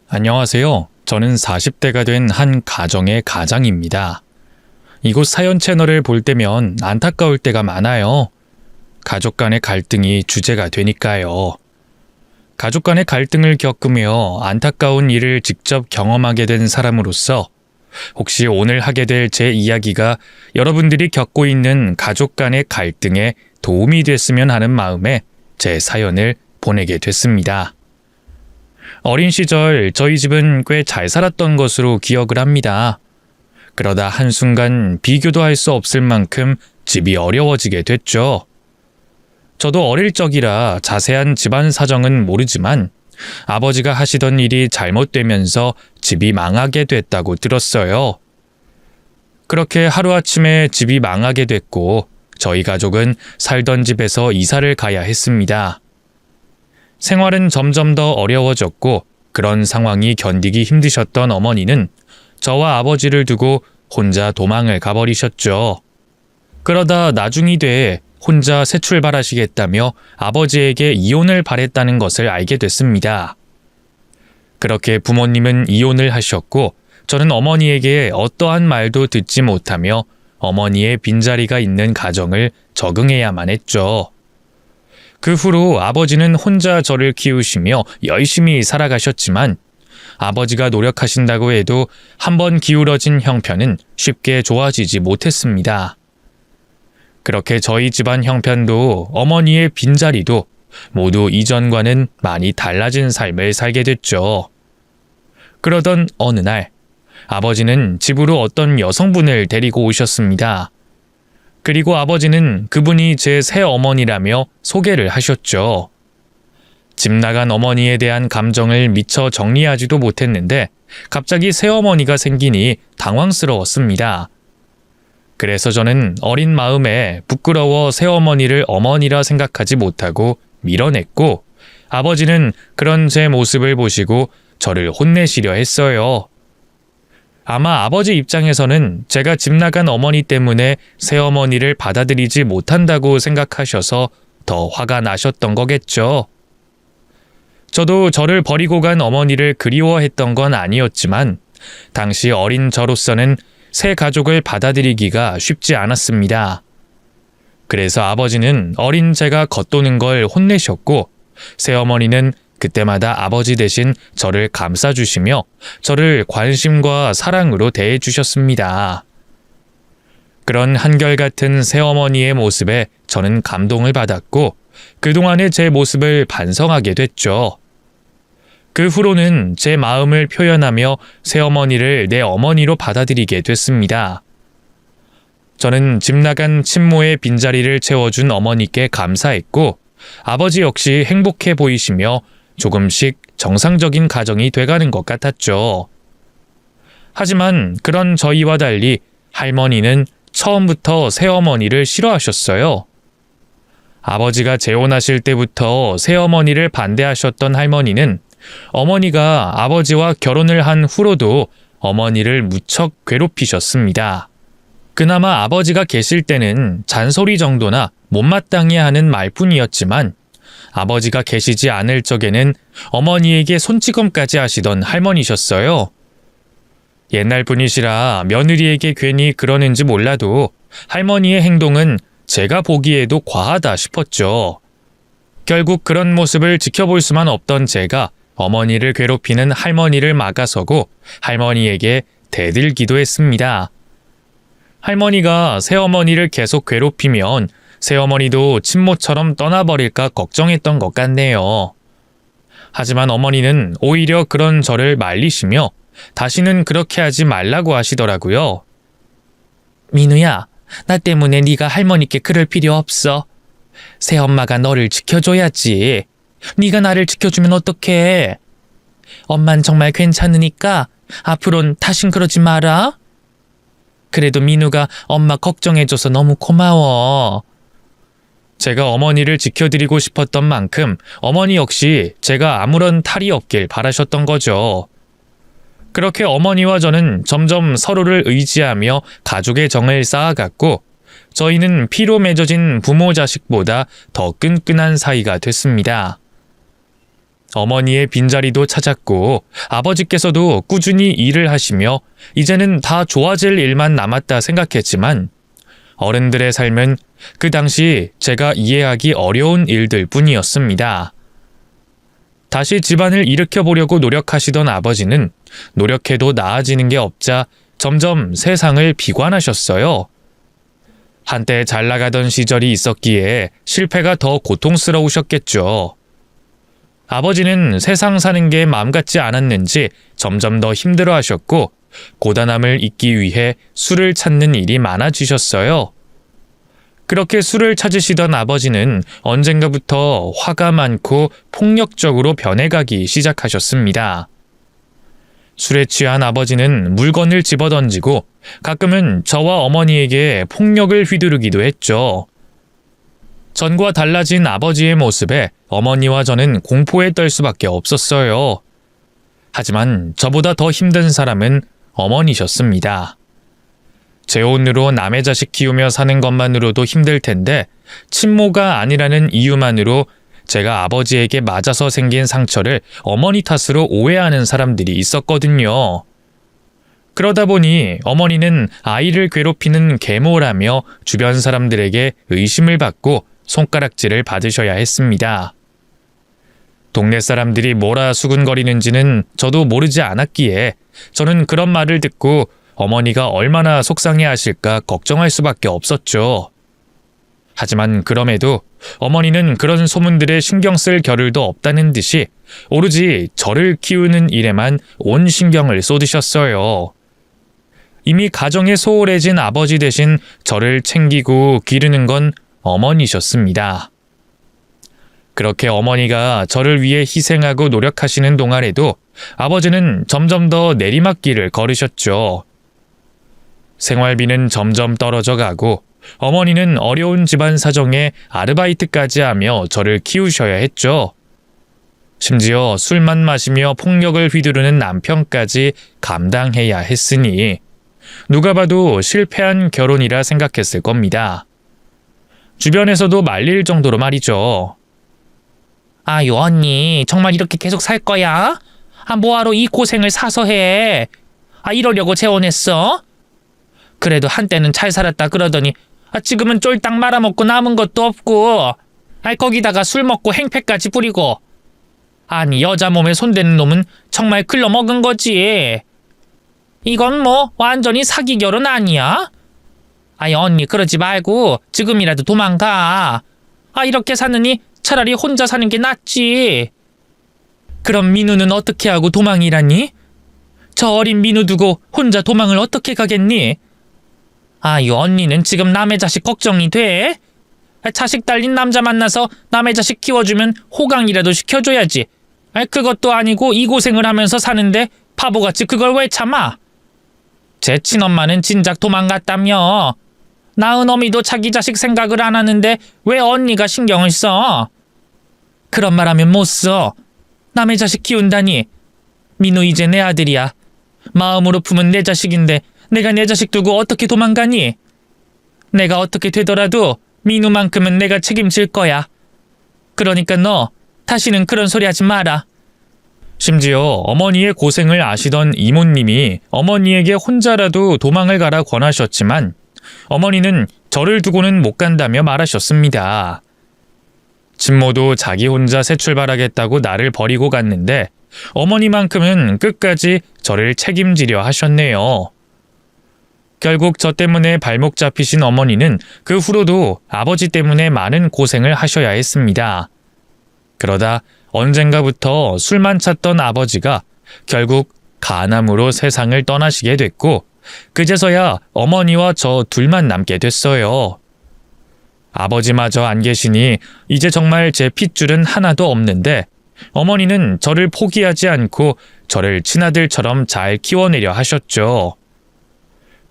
안녕하세요. 저는 40대가 된 한 가정의 가장입니다. 이곳 사연 채널을 볼 때면 안타까울 때가 많아요. 가족 간의 갈등이 주제가 되니까요. 가족 간의 갈등을 겪으며 안타까운 일을 직접 경험하게 된 사람으로서 혹시 오늘 하게 될 제 이야기가 여러분들이 겪고 있는 가족 간의 갈등에 도움이 됐으면 하는 마음에 제 사연을 보내게 됐습니다. 어린 시절 저희 집은 꽤 잘 살았던 것으로 기억을 합니다. 그러다 한순간 비교도 할 수 없을 만큼 집이 어려워지게 됐죠. 저도 어릴 적이라 자세한 집안 사정은 모르지만 아버지가 하시던 일이 잘못되면서 집이 망하게 됐다고 들었어요. 그렇게 하루아침에 집이 망하게 됐고 저희 가족은 살던 집에서 이사를 가야 했습니다. 생활은 점점 더 어려워졌고 그런 상황이 견디기 힘드셨던 어머니는 저와 아버지를 두고 혼자 도망을 가버리셨죠. 그러다 나중이 돼 혼자 새 출발하시겠다며 아버지에게 이혼을 바랬다는 것을 알게 됐습니다. 그렇게 부모님은 이혼을 하셨고 저는 어머니에게 어떠한 말도 듣지 못하며 어머니의 빈자리가 있는 가정을 적응해야만 했죠. 그 후로 아버지는 혼자 저를 키우시며 열심히 살아가셨지만 아버지가 노력하신다고 해도 한번 기울어진 형편은 쉽게 좋아지지 못했습니다. 그렇게 저희 집안 형편도 어머니의 빈자리도 모두 이전과는 많이 달라진 삶을 살게 됐죠. 그러던 어느 날 아버지는 집으로 어떤 여성분을 데리고 오셨습니다. 그리고 아버지는 그분이 제 새어머니라며 소개를 하셨죠. 집 나간 어머니에 대한 감정을 미처 정리하지도 못했는데 갑자기 새어머니가 생기니 당황스러웠습니다. 그래서 저는 어린 마음에 부끄러워 새어머니를 어머니라 생각하지 못하고 밀어냈고 아버지는 그런 제 모습을 보시고 저를 혼내시려 했어요. 아마 아버지 입장에서는 제가 집 나간 어머니 때문에 새어머니를 받아들이지 못한다고 생각하셔서 더 화가 나셨던 거겠죠. 저도 저를 버리고 간 어머니를 그리워했던 건 아니었지만 당시 어린 저로서는 새 가족을 받아들이기가 쉽지 않았습니다. 그래서 아버지는 어린 제가 겉도는 걸 혼내셨고 새어머니는 그때마다 아버지 대신 저를 감싸주시며 저를 관심과 사랑으로 대해주셨습니다. 그런 한결같은 새어머니의 모습에 저는 감동을 받았고 그동안의 제 모습을 반성하게 됐죠. 그 후로는 제 마음을 표현하며 새어머니를 내 어머니로 받아들이게 됐습니다. 저는 집 나간 친모의 빈자리를 채워준 어머니께 감사했고 아버지 역시 행복해 보이시며 조금씩 정상적인 가정이 돼가는 것 같았죠. 하지만 그런 저희와 달리 할머니는 처음부터 새어머니를 싫어하셨어요. 아버지가 재혼하실 때부터 새어머니를 반대하셨던 할머니는 어머니가 아버지와 결혼을 한 후로도 어머니를 무척 괴롭히셨습니다. 그나마 아버지가 계실 때는 잔소리 정도나 못마땅해 하는 말뿐이었지만 아버지가 계시지 않을 적에는 어머니에게 손찌검까지 하시던 할머니셨어요. 옛날 분이시라 며느리에게 괜히 그러는지 몰라도 할머니의 행동은 제가 보기에도 과하다 싶었죠. 결국 그런 모습을 지켜볼 수만 없던 제가 어머니를 괴롭히는 할머니를 막아서고 할머니에게 대들기도 했습니다. 할머니가 새어머니를 계속 괴롭히면 새어머니도 친모처럼 떠나버릴까 걱정했던 것 같네요. 하지만 어머니는 오히려 그런 저를 말리시며 다시는 그렇게 하지 말라고 하시더라고요. 민우야, 나 때문에 네가 할머니께 그럴 필요 없어. 새엄마가 너를 지켜줘야지. 네가 나를 지켜주면 어떡해. 엄만 정말 괜찮으니까 앞으론 다신 그러지 마라. 그래도 민우가 엄마 걱정해줘서 너무 고마워. 제가 어머니를 지켜드리고 싶었던 만큼 어머니 역시 제가 아무런 탈이 없길 바라셨던 거죠. 그렇게 어머니와 저는 점점 서로를 의지하며 가족의 정을 쌓아갔고 저희는 피로 맺어진 부모 자식보다 더 끈끈한 사이가 됐습니다. 어머니의 빈자리도 찾았고 아버지께서도 꾸준히 일을 하시며 이제는 다 좋아질 일만 남았다 생각했지만 어른들의 삶은 그 당시 제가 이해하기 어려운 일들 뿐이었습니다. 다시 집안을 일으켜보려고 노력하시던 아버지는 노력해도 나아지는 게 없자 점점 세상을 비관하셨어요. 한때 잘 나가던 시절이 있었기에 실패가 더 고통스러우셨겠죠. 아버지는 세상 사는 게 마음 같지 않았는지 점점 더 힘들어하셨고 고단함을 잊기 위해 술을 찾는 일이 많아지셨어요. 그렇게 술을 찾으시던 아버지는 언젠가부터 화가 많고 폭력적으로 변해가기 시작하셨습니다. 술에 취한 아버지는 물건을 집어던지고 가끔은 저와 어머니에게 폭력을 휘두르기도 했죠. 전과 달라진 아버지의 모습에 어머니와 저는 공포에 떨 수밖에 없었어요. 하지만 저보다 더 힘든 사람은 어머니셨습니다. 재혼으로 남의 자식 키우며 사는 것만으로도 힘들 텐데 친모가 아니라는 이유만으로 제가 아버지에게 맞아서 생긴 상처를 어머니 탓으로 오해하는 사람들이 있었거든요. 그러다 보니 어머니는 아이를 괴롭히는 계모라며 주변 사람들에게 의심을 받고 손가락질을 받으셔야 했습니다. 동네 사람들이 뭐라 수군거리는지는 저도 모르지 않았기에 저는 그런 말을 듣고 어머니가 얼마나 속상해하실까 걱정할 수밖에 없었죠. 하지만 그럼에도 어머니는 그런 소문들에 신경 쓸 겨를도 없다는 듯이 오로지 저를 키우는 일에만 온 신경을 쏟으셨어요. 이미 가정에 소홀해진 아버지 대신 저를 챙기고 기르는 건 어머니셨습니다. 그렇게 어머니가 저를 위해 희생하고 노력하시는 동안에도 아버지는 점점 더 내리막길을 걸으셨죠. 생활비는 점점 떨어져 가고 어머니는 어려운 집안 사정에 아르바이트까지 하며 저를 키우셔야 했죠. 심지어 술만 마시며 폭력을 휘두르는 남편까지 감당해야 했으니 누가 봐도 실패한 결혼이라 생각했을 겁니다. 주변에서도 말릴 정도로 말이죠. 아유 언니 정말 이렇게 계속 살 거야? 뭐하러 이 고생을 사서 해? 이러려고 재혼했어? 그래도 한때는 잘 살았다 그러더니 지금은 쫄딱 말아먹고 남은 것도 없고 거기다가 술 먹고 행패까지 부리고 아니 여자 몸에 손대는 놈은 정말 글러먹은 거지. 이건 뭐 완전히 사기 결혼 아니야? 언니 그러지 말고 지금이라도 도망가. 이렇게 사느니 차라리 혼자 사는 게 낫지. 그럼 민우는 어떻게 하고 도망이라니? 저 어린 민우 두고 혼자 도망을 어떻게 가겠니? 아유 언니는 지금 남의 자식 걱정이 돼? 자식 딸린 남자 만나서 남의 자식 키워주면 호강이라도 시켜줘야지. 그것도 아니고 이 고생을 하면서 사는데 바보같이 그걸 왜 참아? 제 친엄마는 진작 도망갔다며. 낳은 어미도 자기 자식 생각을 안 하는데 왜 언니가 신경을 써? 그런 말 하면 못 써. 남의 자식 키운다니. 민우 이제 내 아들이야. 마음으로 품은 내 자식인데 내가 내 자식 두고 어떻게 도망가니? 내가 어떻게 되더라도 민우만큼은 내가 책임질 거야. 그러니까 너 다시는 그런 소리 하지 마라. 심지어 어머니의 고생을 아시던 이모님이 어머니에게 혼자라도 도망을 가라 권하셨지만 어머니는 저를 두고는 못 간다며 말하셨습니다. 친모도 자기 혼자 새 출발하겠다고 나를 버리고 갔는데 어머니만큼은 끝까지 저를 책임지려 하셨네요. 결국 저 때문에 발목 잡히신 어머니는 그 후로도 아버지 때문에 많은 고생을 하셔야 했습니다. 그러다 언젠가부터 술만 찾던 아버지가 결국 간암으로 세상을 떠나시게 됐고 그제서야 어머니와 저 둘만 남게 됐어요. 아버지마저 안 계시니 이제 정말 제 핏줄은 하나도 없는데 어머니는 저를 포기하지 않고 저를 친아들처럼 잘 키워내려 하셨죠.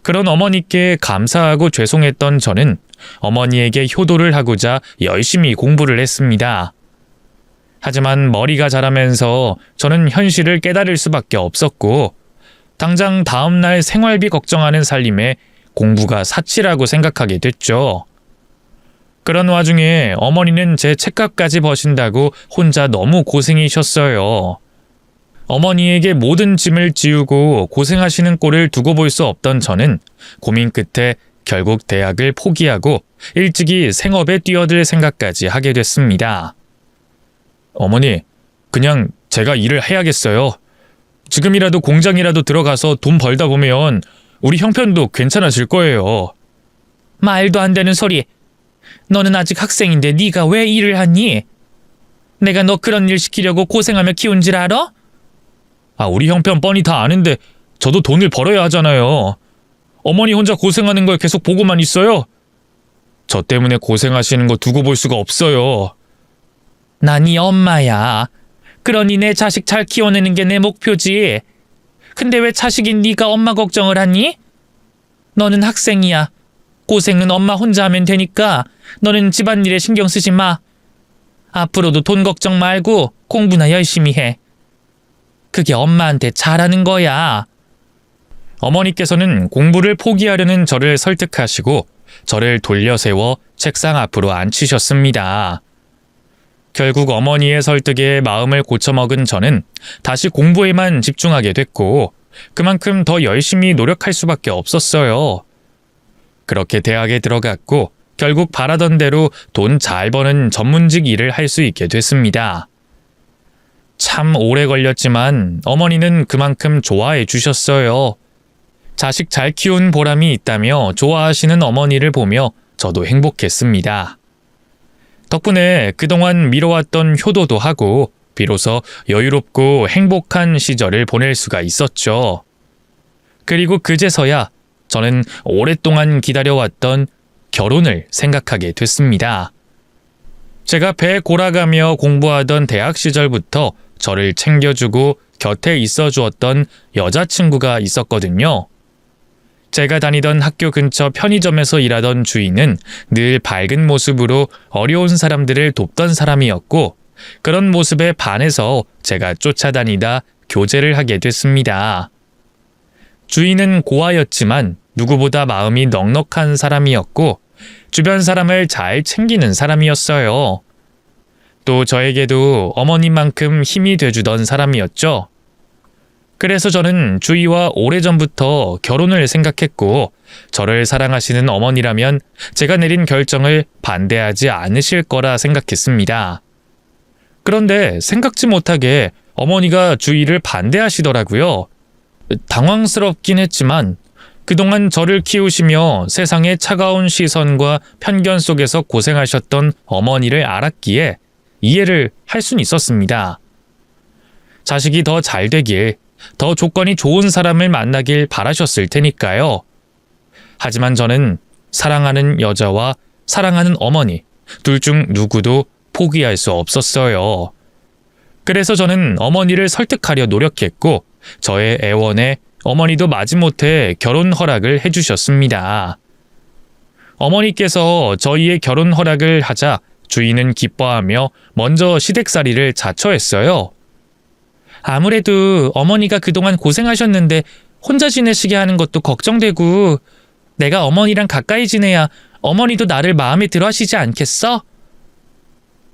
그런 어머니께 감사하고 죄송했던 저는 어머니에게 효도를 하고자 열심히 공부를 했습니다. 하지만 머리가 자라면서 저는 현실을 깨달을 수밖에 없었고 당장 다음날 생활비 걱정하는 살림에 공부가 사치라고 생각하게 됐죠. 그런 와중에 어머니는 제 책값까지 버신다고 혼자 너무 고생이셨어요. 어머니에게 모든 짐을 지우고 고생하시는 꼴을 두고 볼 수 없던 저는 고민 끝에 결국 대학을 포기하고 일찍이 생업에 뛰어들 생각까지 하게 됐습니다. 어머니, 그냥 제가 일을 해야겠어요. 지금이라도 공장이라도 들어가서 돈 벌다 보면 우리 형편도 괜찮아질 거예요. 말도 안 되는 소리. 너는 아직 학생인데 네가 왜 일을 하니? 내가 너 그런 일 시키려고 고생하며 키운 줄 알아? 우리 형편 뻔히 다 아는데 저도 돈을 벌어야 하잖아요. 어머니 혼자 고생하는 걸 계속 보고만 있어요? 저 때문에 고생하시는 거 두고 볼 수가 없어요. 난 네 엄마야. 그러니 내 자식 잘 키워내는 게 내 목표지. 근데 왜 자식인 네가 엄마 걱정을 하니? 너는 학생이야. 고생은 엄마 혼자 하면 되니까 너는 집안일에 신경 쓰지 마. 앞으로도 돈 걱정 말고 공부나 열심히 해. 그게 엄마한테 잘하는 거야. 어머니께서는 공부를 포기하려는 저를 설득하시고 저를 돌려세워 책상 앞으로 앉히셨습니다. 결국 어머니의 설득에 마음을 고쳐먹은 저는 다시 공부에만 집중하게 됐고 그만큼 더 열심히 노력할 수밖에 없었어요. 그렇게 대학에 들어갔고 결국 바라던 대로 돈 잘 버는 전문직 일을 할 수 있게 됐습니다. 참 오래 걸렸지만 어머니는 그만큼 좋아해 주셨어요. 자식 잘 키운 보람이 있다며 좋아하시는 어머니를 보며 저도 행복했습니다. 덕분에 그동안 미뤄왔던 효도도 하고 비로소 여유롭고 행복한 시절을 보낼 수가 있었죠. 그리고 그제서야 저는 오랫동안 기다려왔던 결혼을 생각하게 됐습니다. 제가 배 골아가며 공부하던 대학 시절부터 저를 챙겨주고 곁에 있어 주었던 여자친구가 있었거든요. 제가 다니던 학교 근처 편의점에서 일하던 주인은 늘 밝은 모습으로 어려운 사람들을 돕던 사람이었고 그런 모습에 반해서 제가 쫓아다니다 교제를 하게 됐습니다. 주인은 고아였지만 누구보다 마음이 넉넉한 사람이었고 주변 사람을 잘 챙기는 사람이었어요. 또 저에게도 어머니만큼 힘이 돼주던 사람이었죠. 그래서 저는 주희와 오래전부터 결혼을 생각했고 저를 사랑하시는 어머니라면 제가 내린 결정을 반대하지 않으실 거라 생각했습니다. 그런데 생각지 못하게 어머니가 주희를 반대하시더라고요. 당황스럽긴 했지만 그동안 저를 키우시며 세상의 차가운 시선과 편견 속에서 고생하셨던 어머니를 알았기에 이해를 할 수는 있었습니다. 자식이 더 잘 되길, 더 조건이 좋은 사람을 만나길 바라셨을 테니까요. 하지만 저는 사랑하는 여자와 사랑하는 어머니, 둘 중 누구도 포기할 수 없었어요. 그래서 저는 어머니를 설득하려 노력했고 저의 애원에 어머니도 마지못해 결혼 허락을 해주셨습니다. 어머니께서 저희의 결혼 허락을 하자 주인은 기뻐하며 먼저 시댁살이를 자처했어요. 아무래도 어머니가 그동안 고생하셨는데 혼자 지내시게 하는 것도 걱정되고 내가 어머니랑 가까이 지내야 어머니도 나를 마음에 들어 하시지 않겠어?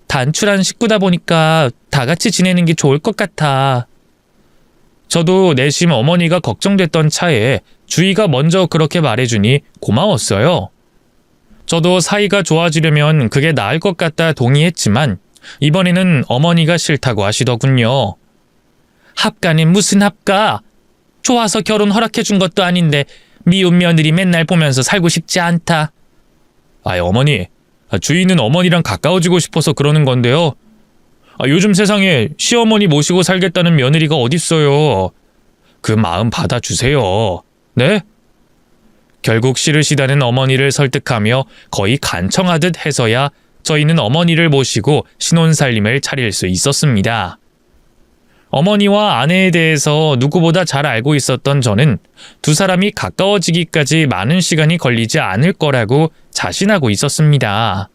단출한 식구다 보니까 다 같이 지내는 게 좋을 것 같아. 저도 내심 어머니가 걱정됐던 차에 주희가 먼저 그렇게 말해주니 고마웠어요. 저도 사이가 좋아지려면 그게 나을 것 같다 동의했지만 이번에는 어머니가 싫다고 하시더군요. 합가는 무슨 합가? 좋아서 결혼 허락해준 것도 아닌데 미운 며느리 맨날 보면서 살고 싶지 않다. 어머니, 주희는 어머니랑 가까워지고 싶어서 그러는 건데요. 요즘 세상에 시어머니 모시고 살겠다는 며느리가 어딨어요. 그 마음 받아주세요. 네? 결국 싫으시다는 어머니를 설득하며 거의 간청하듯 해서야 저희는 어머니를 모시고 신혼살림을 차릴 수 있었습니다. 어머니와 아내에 대해서 누구보다 잘 알고 있었던 저는 두 사람이 가까워지기까지 많은 시간이 걸리지 않을 거라고 자신하고 있었습니다.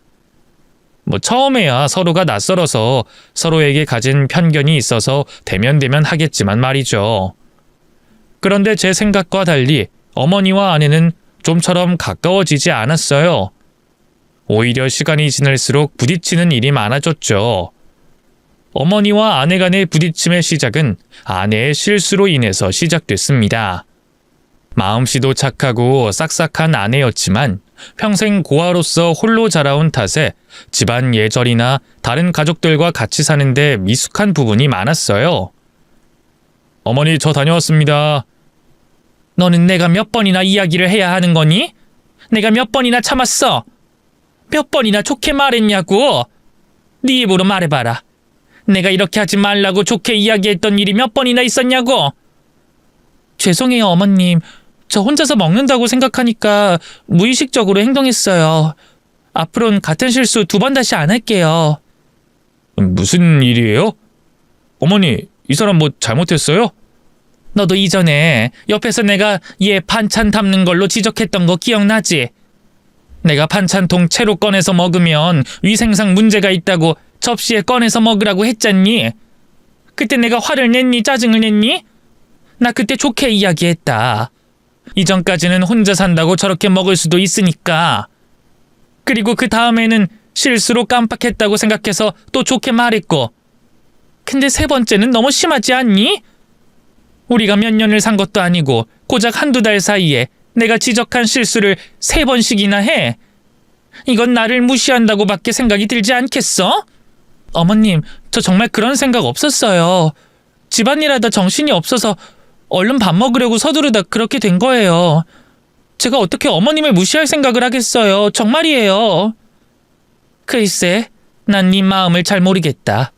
처음에야 서로가 낯설어서 서로에게 가진 편견이 있어서 대면대면 하겠지만 말이죠. 그런데 제 생각과 달리 어머니와 아내는 좀처럼 가까워지지 않았어요. 오히려 시간이 지날수록 부딪히는 일이 많아졌죠. 어머니와 아내 간의 부딪힘의 시작은 아내의 실수로 인해서 시작됐습니다. 마음씨도 착하고 싹싹한 아내였지만 평생 고아로서 홀로 자라온 탓에 집안 예절이나 다른 가족들과 같이 사는데 미숙한 부분이 많았어요. 어머니, 저 다녀왔습니다. 너는 내가 몇 번이나 이야기를 해야 하는 거니? 내가 몇 번이나 참았어? 몇 번이나 좋게 말했냐고? 네 입으로 말해봐라. 내가 이렇게 하지 말라고 좋게 이야기했던 일이 몇 번이나 있었냐고? 죄송해요, 어머님. 저 혼자서 먹는다고 생각하니까 무의식적으로 행동했어요. 앞으로는 같은 실수 2번 다시 안 할게요. 무슨 일이에요? 어머니, 이 사람 뭐 잘못했어요? 너도 이전에 옆에서 내가 얘 반찬 담는 걸로 지적했던 거 기억나지? 내가 반찬통 채로 꺼내서 먹으면 위생상 문제가 있다고 접시에 꺼내서 먹으라고 했잖니? 그때 내가 화를 냈니? 짜증을 냈니? 나 그때 좋게 이야기했다. 이전까지는 혼자 산다고 저렇게 먹을 수도 있으니까. 그리고 그 다음에는 실수로 깜빡했다고 생각해서 또 좋게 말했고. 근데 3번째는 너무 심하지 않니? 우리가 몇 년을 산 것도 아니고 고작 1-2달 사이에 내가 지적한 실수를 3번씩이나 해. 이건 나를 무시한다고밖에 생각이 들지 않겠어? 어머님, 저 정말 그런 생각 없었어요. 집안일 하다 정신이 없어서 얼른 밥 먹으려고 서두르다 그렇게 된 거예요. 제가 어떻게 어머님을 무시할 생각을 하겠어요. 정말이에요. 글쎄, 난 네 마음을 잘 모르겠다.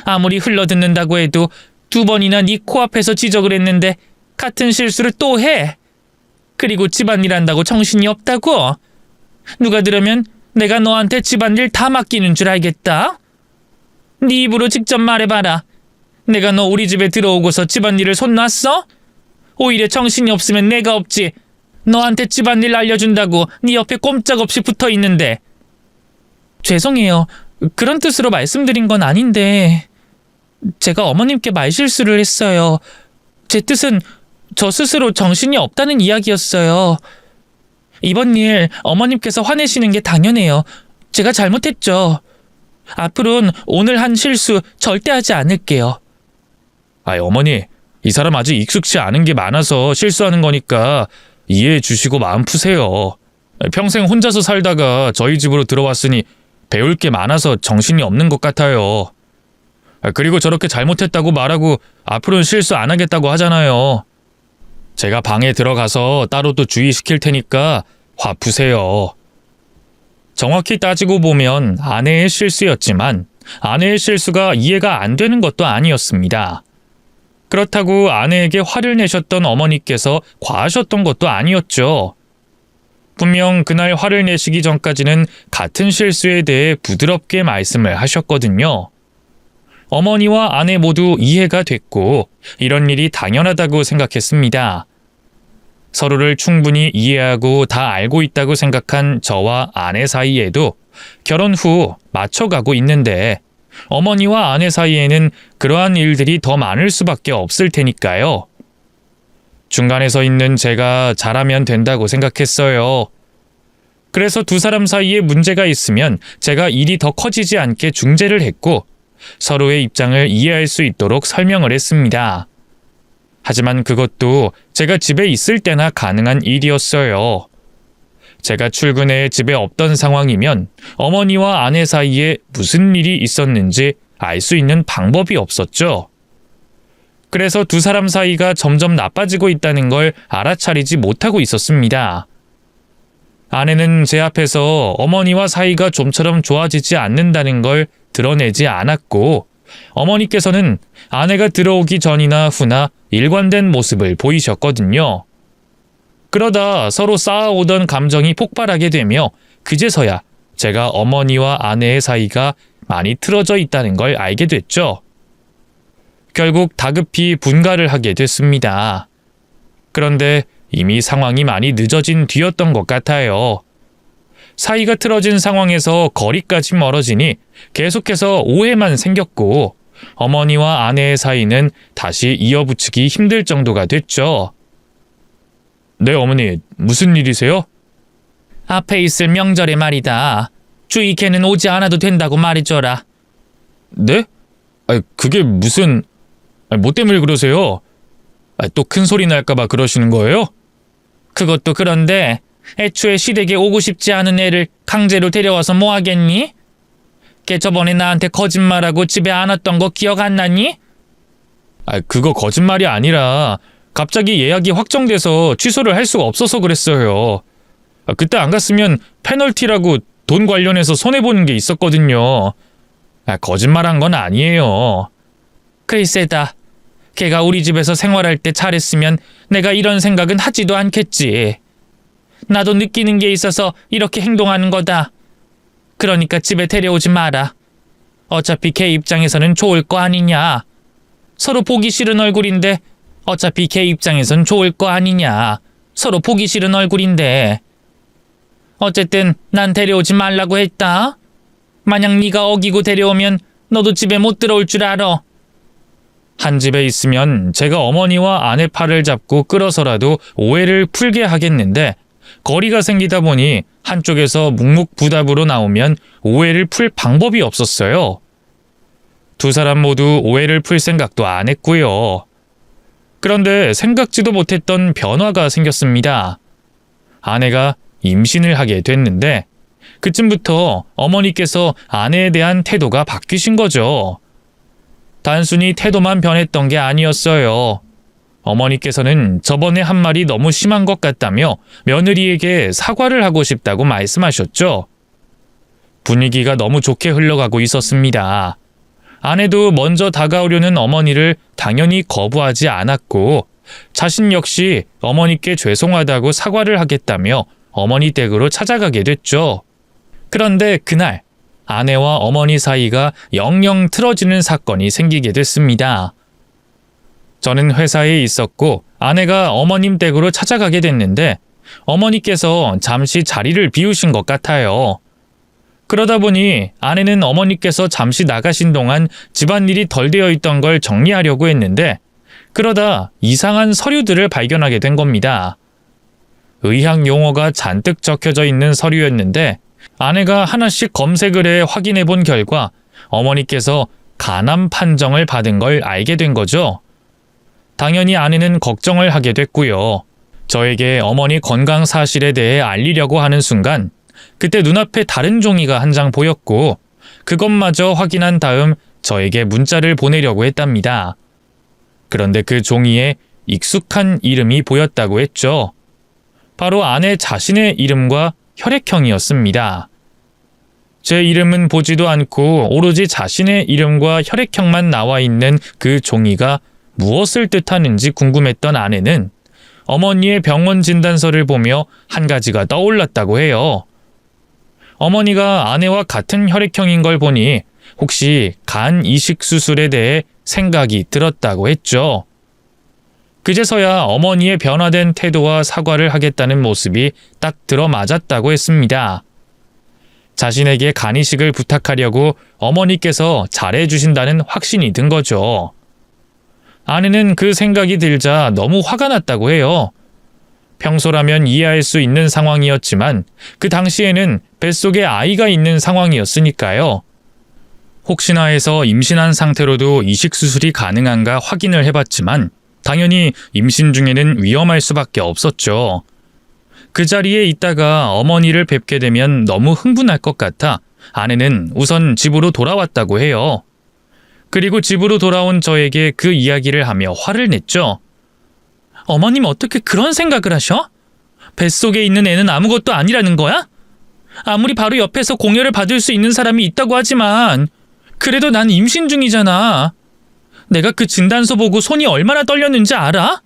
아무리 흘러듣는다고 해도 2번이나 네 코앞에서 지적을 했는데 같은 실수를 또 해. 그리고 집안일 한다고 정신이 없다고? 누가 들으면 내가 너한테 집안일 다 맡기는 줄 알겠다? 네 입으로 직접 말해봐라. 내가 너 우리 집에 들어오고서 집안일을 손 놨어? 오히려 정신이 없으면 내가 없지. 너한테 집안일 알려준다고 네 옆에 꼼짝없이 붙어있는데. 죄송해요. 그런 뜻으로 말씀드린 건 아닌데 제가 어머님께 말실수를 했어요. 제 뜻은 저 스스로 정신이 없다는 이야기였어요. 이번 일 어머님께서 화내시는 게 당연해요. 제가 잘못했죠. 앞으로는 오늘 한 실수 절대 하지 않을게요. 어머니, 이 사람 아직 익숙치 않은 게 많아서 실수하는 거니까 이해해 주시고 마음 푸세요. 평생 혼자서 살다가 저희 집으로 들어왔으니 배울 게 많아서 정신이 없는 것 같아요. 그리고 저렇게 잘못했다고 말하고 앞으로는 실수 안 하겠다고 하잖아요. 제가 방에 들어가서 따로 또 주의시킬 테니까 화 푸세요. 정확히 따지고 보면 아내의 실수였지만 아내의 실수가 이해가 안 되는 것도 아니었습니다. 그렇다고 아내에게 화를 내셨던 어머니께서 과하셨던 것도 아니었죠. 분명 그날 화를 내시기 전까지는 같은 실수에 대해 부드럽게 말씀을 하셨거든요. 어머니와 아내 모두 이해가 됐고 이런 일이 당연하다고 생각했습니다. 서로를 충분히 이해하고 다 알고 있다고 생각한 저와 아내 사이에도 결혼 후 맞춰가고 있는데 어머니와 아내 사이에는 그러한 일들이 더 많을 수밖에 없을 테니까요. 중간에 서 있는 제가 잘하면 된다고 생각했어요. 그래서 2 사람 사이에 문제가 있으면 제가 일이 더 커지지 않게 중재를 했고 서로의 입장을 이해할 수 있도록 설명을 했습니다. 하지만 그것도 제가 집에 있을 때나 가능한 일이었어요. 제가 출근해 집에 없던 상황이면 어머니와 아내 사이에 무슨 일이 있었는지 알 수 있는 방법이 없었죠. 그래서 2 사람 사이가 점점 나빠지고 있다는 걸 알아차리지 못하고 있었습니다. 아내는 제 앞에서 어머니와 사이가 좀처럼 좋아지지 않는다는 걸 드러내지 않았고 어머니께서는 아내가 들어오기 전이나 후나 일관된 모습을 보이셨거든요. 그러다 서로 쌓아오던 감정이 폭발하게 되며 그제서야 제가 어머니와 아내의 사이가 많이 틀어져 있다는 걸 알게 됐죠. 결국 다급히 분가를 하게 됐습니다. 그런데 이미 상황이 많이 늦어진 뒤였던 것 같아요. 사이가 틀어진 상황에서 거리까지 멀어지니 계속해서 오해만 생겼고 어머니와 아내의 사이는 다시 이어붙이기 힘들 정도가 됐죠. 네, 어머니, 무슨 일이세요? 앞에 있을 명절에 말이다. 주위 걔는 오지 않아도 된다고 말해줘라. 네? 그게 무슨... 뭐 때문에 그러세요? 또 큰 소리 날까봐 그러시는 거예요? 그것도 그런데 애초에 시댁에 오고 싶지 않은 애를 강제로 데려와서 뭐 하겠니? 걔 저번에 나한테 거짓말하고 집에 안 왔던 거 기억 안 나니? 그거 거짓말이 아니라 갑자기 예약이 확정돼서 취소를 할 수가 없어서 그랬어요. 그때 안 갔으면 페널티라고 돈 관련해서 손해보는 게 있었거든요. 거짓말한 건 아니에요. 글쎄다. 걔가 우리 집에서 생활할 때 잘했으면 내가 이런 생각은 하지도 않겠지. 나도 느끼는 게 있어서 이렇게 행동하는 거다. 그러니까 집에 데려오지 마라. 어차피 걔 입장에서는 좋을 거 아니냐. 서로 보기 싫은 얼굴인데 어차피 걔 입장에선 좋을 거 아니냐. 서로 보기 싫은 얼굴인데. 어쨌든 난 데려오지 말라고 했다. 만약 네가 어기고 데려오면 너도 집에 못 들어올 줄 알아. 한 집에 있으면 제가 어머니와 아내 팔을 잡고 끌어서라도 오해를 풀게 하겠는데 거리가 생기다 보니 한쪽에서 묵묵부답으로 나오면 오해를 풀 방법이 없었어요. 두 사람 모두 오해를 풀 생각도 안 했고요. 그런데 생각지도 못했던 변화가 생겼습니다. 아내가 임신을 하게 됐는데 그쯤부터 어머니께서 아내에 대한 태도가 바뀌신 거죠. 단순히 태도만 변했던 게 아니었어요. 어머니께서는 저번에 한 말이 너무 심한 것 같다며 며느리에게 사과를 하고 싶다고 말씀하셨죠. 분위기가 너무 좋게 흘러가고 있었습니다. 아내도 먼저 다가오려는 어머니를 당연히 거부하지 않았고 자신 역시 어머니께 죄송하다고 사과를 하겠다며 어머니 댁으로 찾아가게 됐죠. 그런데 그날 아내와 어머니 사이가 영영 틀어지는 사건이 생기게 됐습니다. 저는 회사에 있었고 아내가 어머님 댁으로 찾아가게 됐는데 어머니께서 잠시 자리를 비우신 것 같아요. 그러다 보니 아내는 어머니께서 잠시 나가신 동안 집안일이 덜 되어 있던 걸 정리하려고 했는데 그러다 이상한 서류들을 발견하게 된 겁니다. 의학 용어가 잔뜩 적혀져 있는 서류였는데 아내가 하나씩 검색을 해 확인해 본 결과 어머니께서 간암 판정을 받은 걸 알게 된 거죠. 당연히 아내는 걱정을 하게 됐고요. 저에게 어머니 건강 사실에 대해 알리려고 하는 순간 그때 눈앞에 다른 종이가 한 장 보였고 그것마저 확인한 다음 저에게 문자를 보내려고 했답니다. 그런데 그 종이에 익숙한 이름이 보였다고 했죠. 바로 아내 자신의 이름과 혈액형이었습니다. 제 이름은 보지도 않고 오로지 자신의 이름과 혈액형만 나와 있는 그 종이가 무엇을 뜻하는지 궁금했던 아내는 어머니의 병원 진단서를 보며 한 가지가 떠올랐다고 해요. 어머니가 아내와 같은 혈액형인 걸 보니 혹시 간 이식 수술에 대해 생각이 들었다고 했죠. 그제서야 어머니의 변화된 태도와 사과를 하겠다는 모습이 딱 들어맞았다고 했습니다. 자신에게 간 이식을 부탁하려고 어머니께서 잘해주신다는 확신이 든 거죠. 아내는 그 생각이 들자 너무 화가 났다고 해요. 평소라면 이해할 수 있는 상황이었지만 그 당시에는 뱃속에 아이가 있는 상황이었으니까요. 혹시나 해서 임신한 상태로도 이식 수술이 가능한가 확인을 해봤지만 당연히 임신 중에는 위험할 수밖에 없었죠. 그 자리에 있다가 어머니를 뵙게 되면 너무 흥분할 것 같아 아내는 우선 집으로 돌아왔다고 해요. 그리고 집으로 돌아온 저에게 그 이야기를 하며 화를 냈죠. 어머님 어떻게 그런 생각을 하셔? 뱃속에 있는 애는 아무것도 아니라는 거야? 아무리 바로 옆에서 공여를 받을 수 있는 사람이 있다고 하지만 그래도 난 임신 중이잖아. 내가 그 진단서 보고 손이 얼마나 떨렸는지 알아?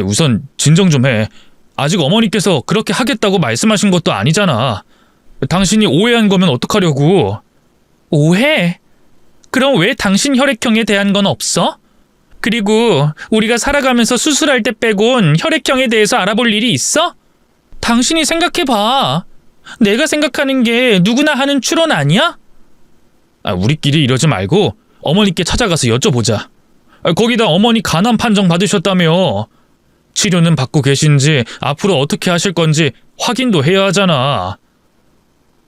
우선 진정 좀 해. 아직 어머니께서 그렇게 하겠다고 말씀하신 것도 아니잖아. 당신이 오해한 거면 어떡하려고. 오해? 그럼 왜 당신 혈액형에 대한 건 없어? 그리고 우리가 살아가면서 수술할 때 빼곤 혈액형에 대해서 알아볼 일이 있어? 당신이 생각해봐. 내가 생각하는 게 누구나 하는 추론 아니야? 우리끼리 이러지 말고 어머니께 찾아가서 여쭤보자. 거기다 어머니 간암 판정 받으셨다며. 치료는 받고 계신지 앞으로 어떻게 하실 건지 확인도 해야 하잖아.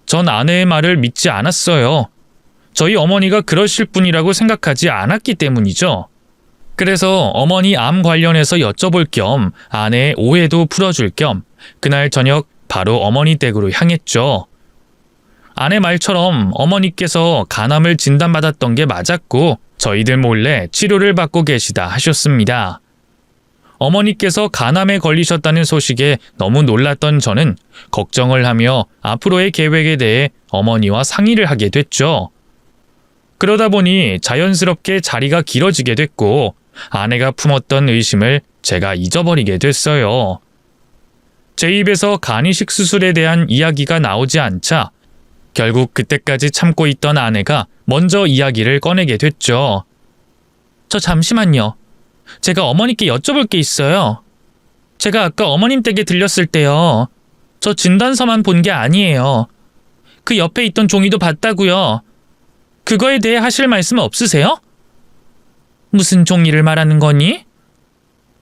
전 아내의 말을 믿지 않았어요. 저희 어머니가 그러실 분이라고 생각하지 않았기 때문이죠. 그래서 어머니 암 관련해서 여쭤볼 겸 아내의 오해도 풀어줄 겸 그날 저녁 바로 어머니 댁으로 향했죠. 아내 말처럼 어머니께서 간암을 진단받았던 게 맞았고 저희들 몰래 치료를 받고 계시다 하셨습니다. 어머니께서 간암에 걸리셨다는 소식에 너무 놀랐던 저는 걱정을 하며 앞으로의 계획에 대해 어머니와 상의를 하게 됐죠. 그러다 보니 자연스럽게 자리가 길어지게 됐고 아내가 품었던 의심을 제가 잊어버리게 됐어요. 제 입에서 간이식 수술에 대한 이야기가 나오지 않자 결국 그때까지 참고 있던 아내가 먼저 이야기를 꺼내게 됐죠. 저 잠시만요. 제가 어머니께 여쭤볼 게 있어요. 제가 아까 어머님 댁에 들렸을 때요. 저 진단서만 본 게 아니에요. 그 옆에 있던 종이도 봤다고요. 그거에 대해 하실 말씀 없으세요? 무슨 종이를 말하는 거니?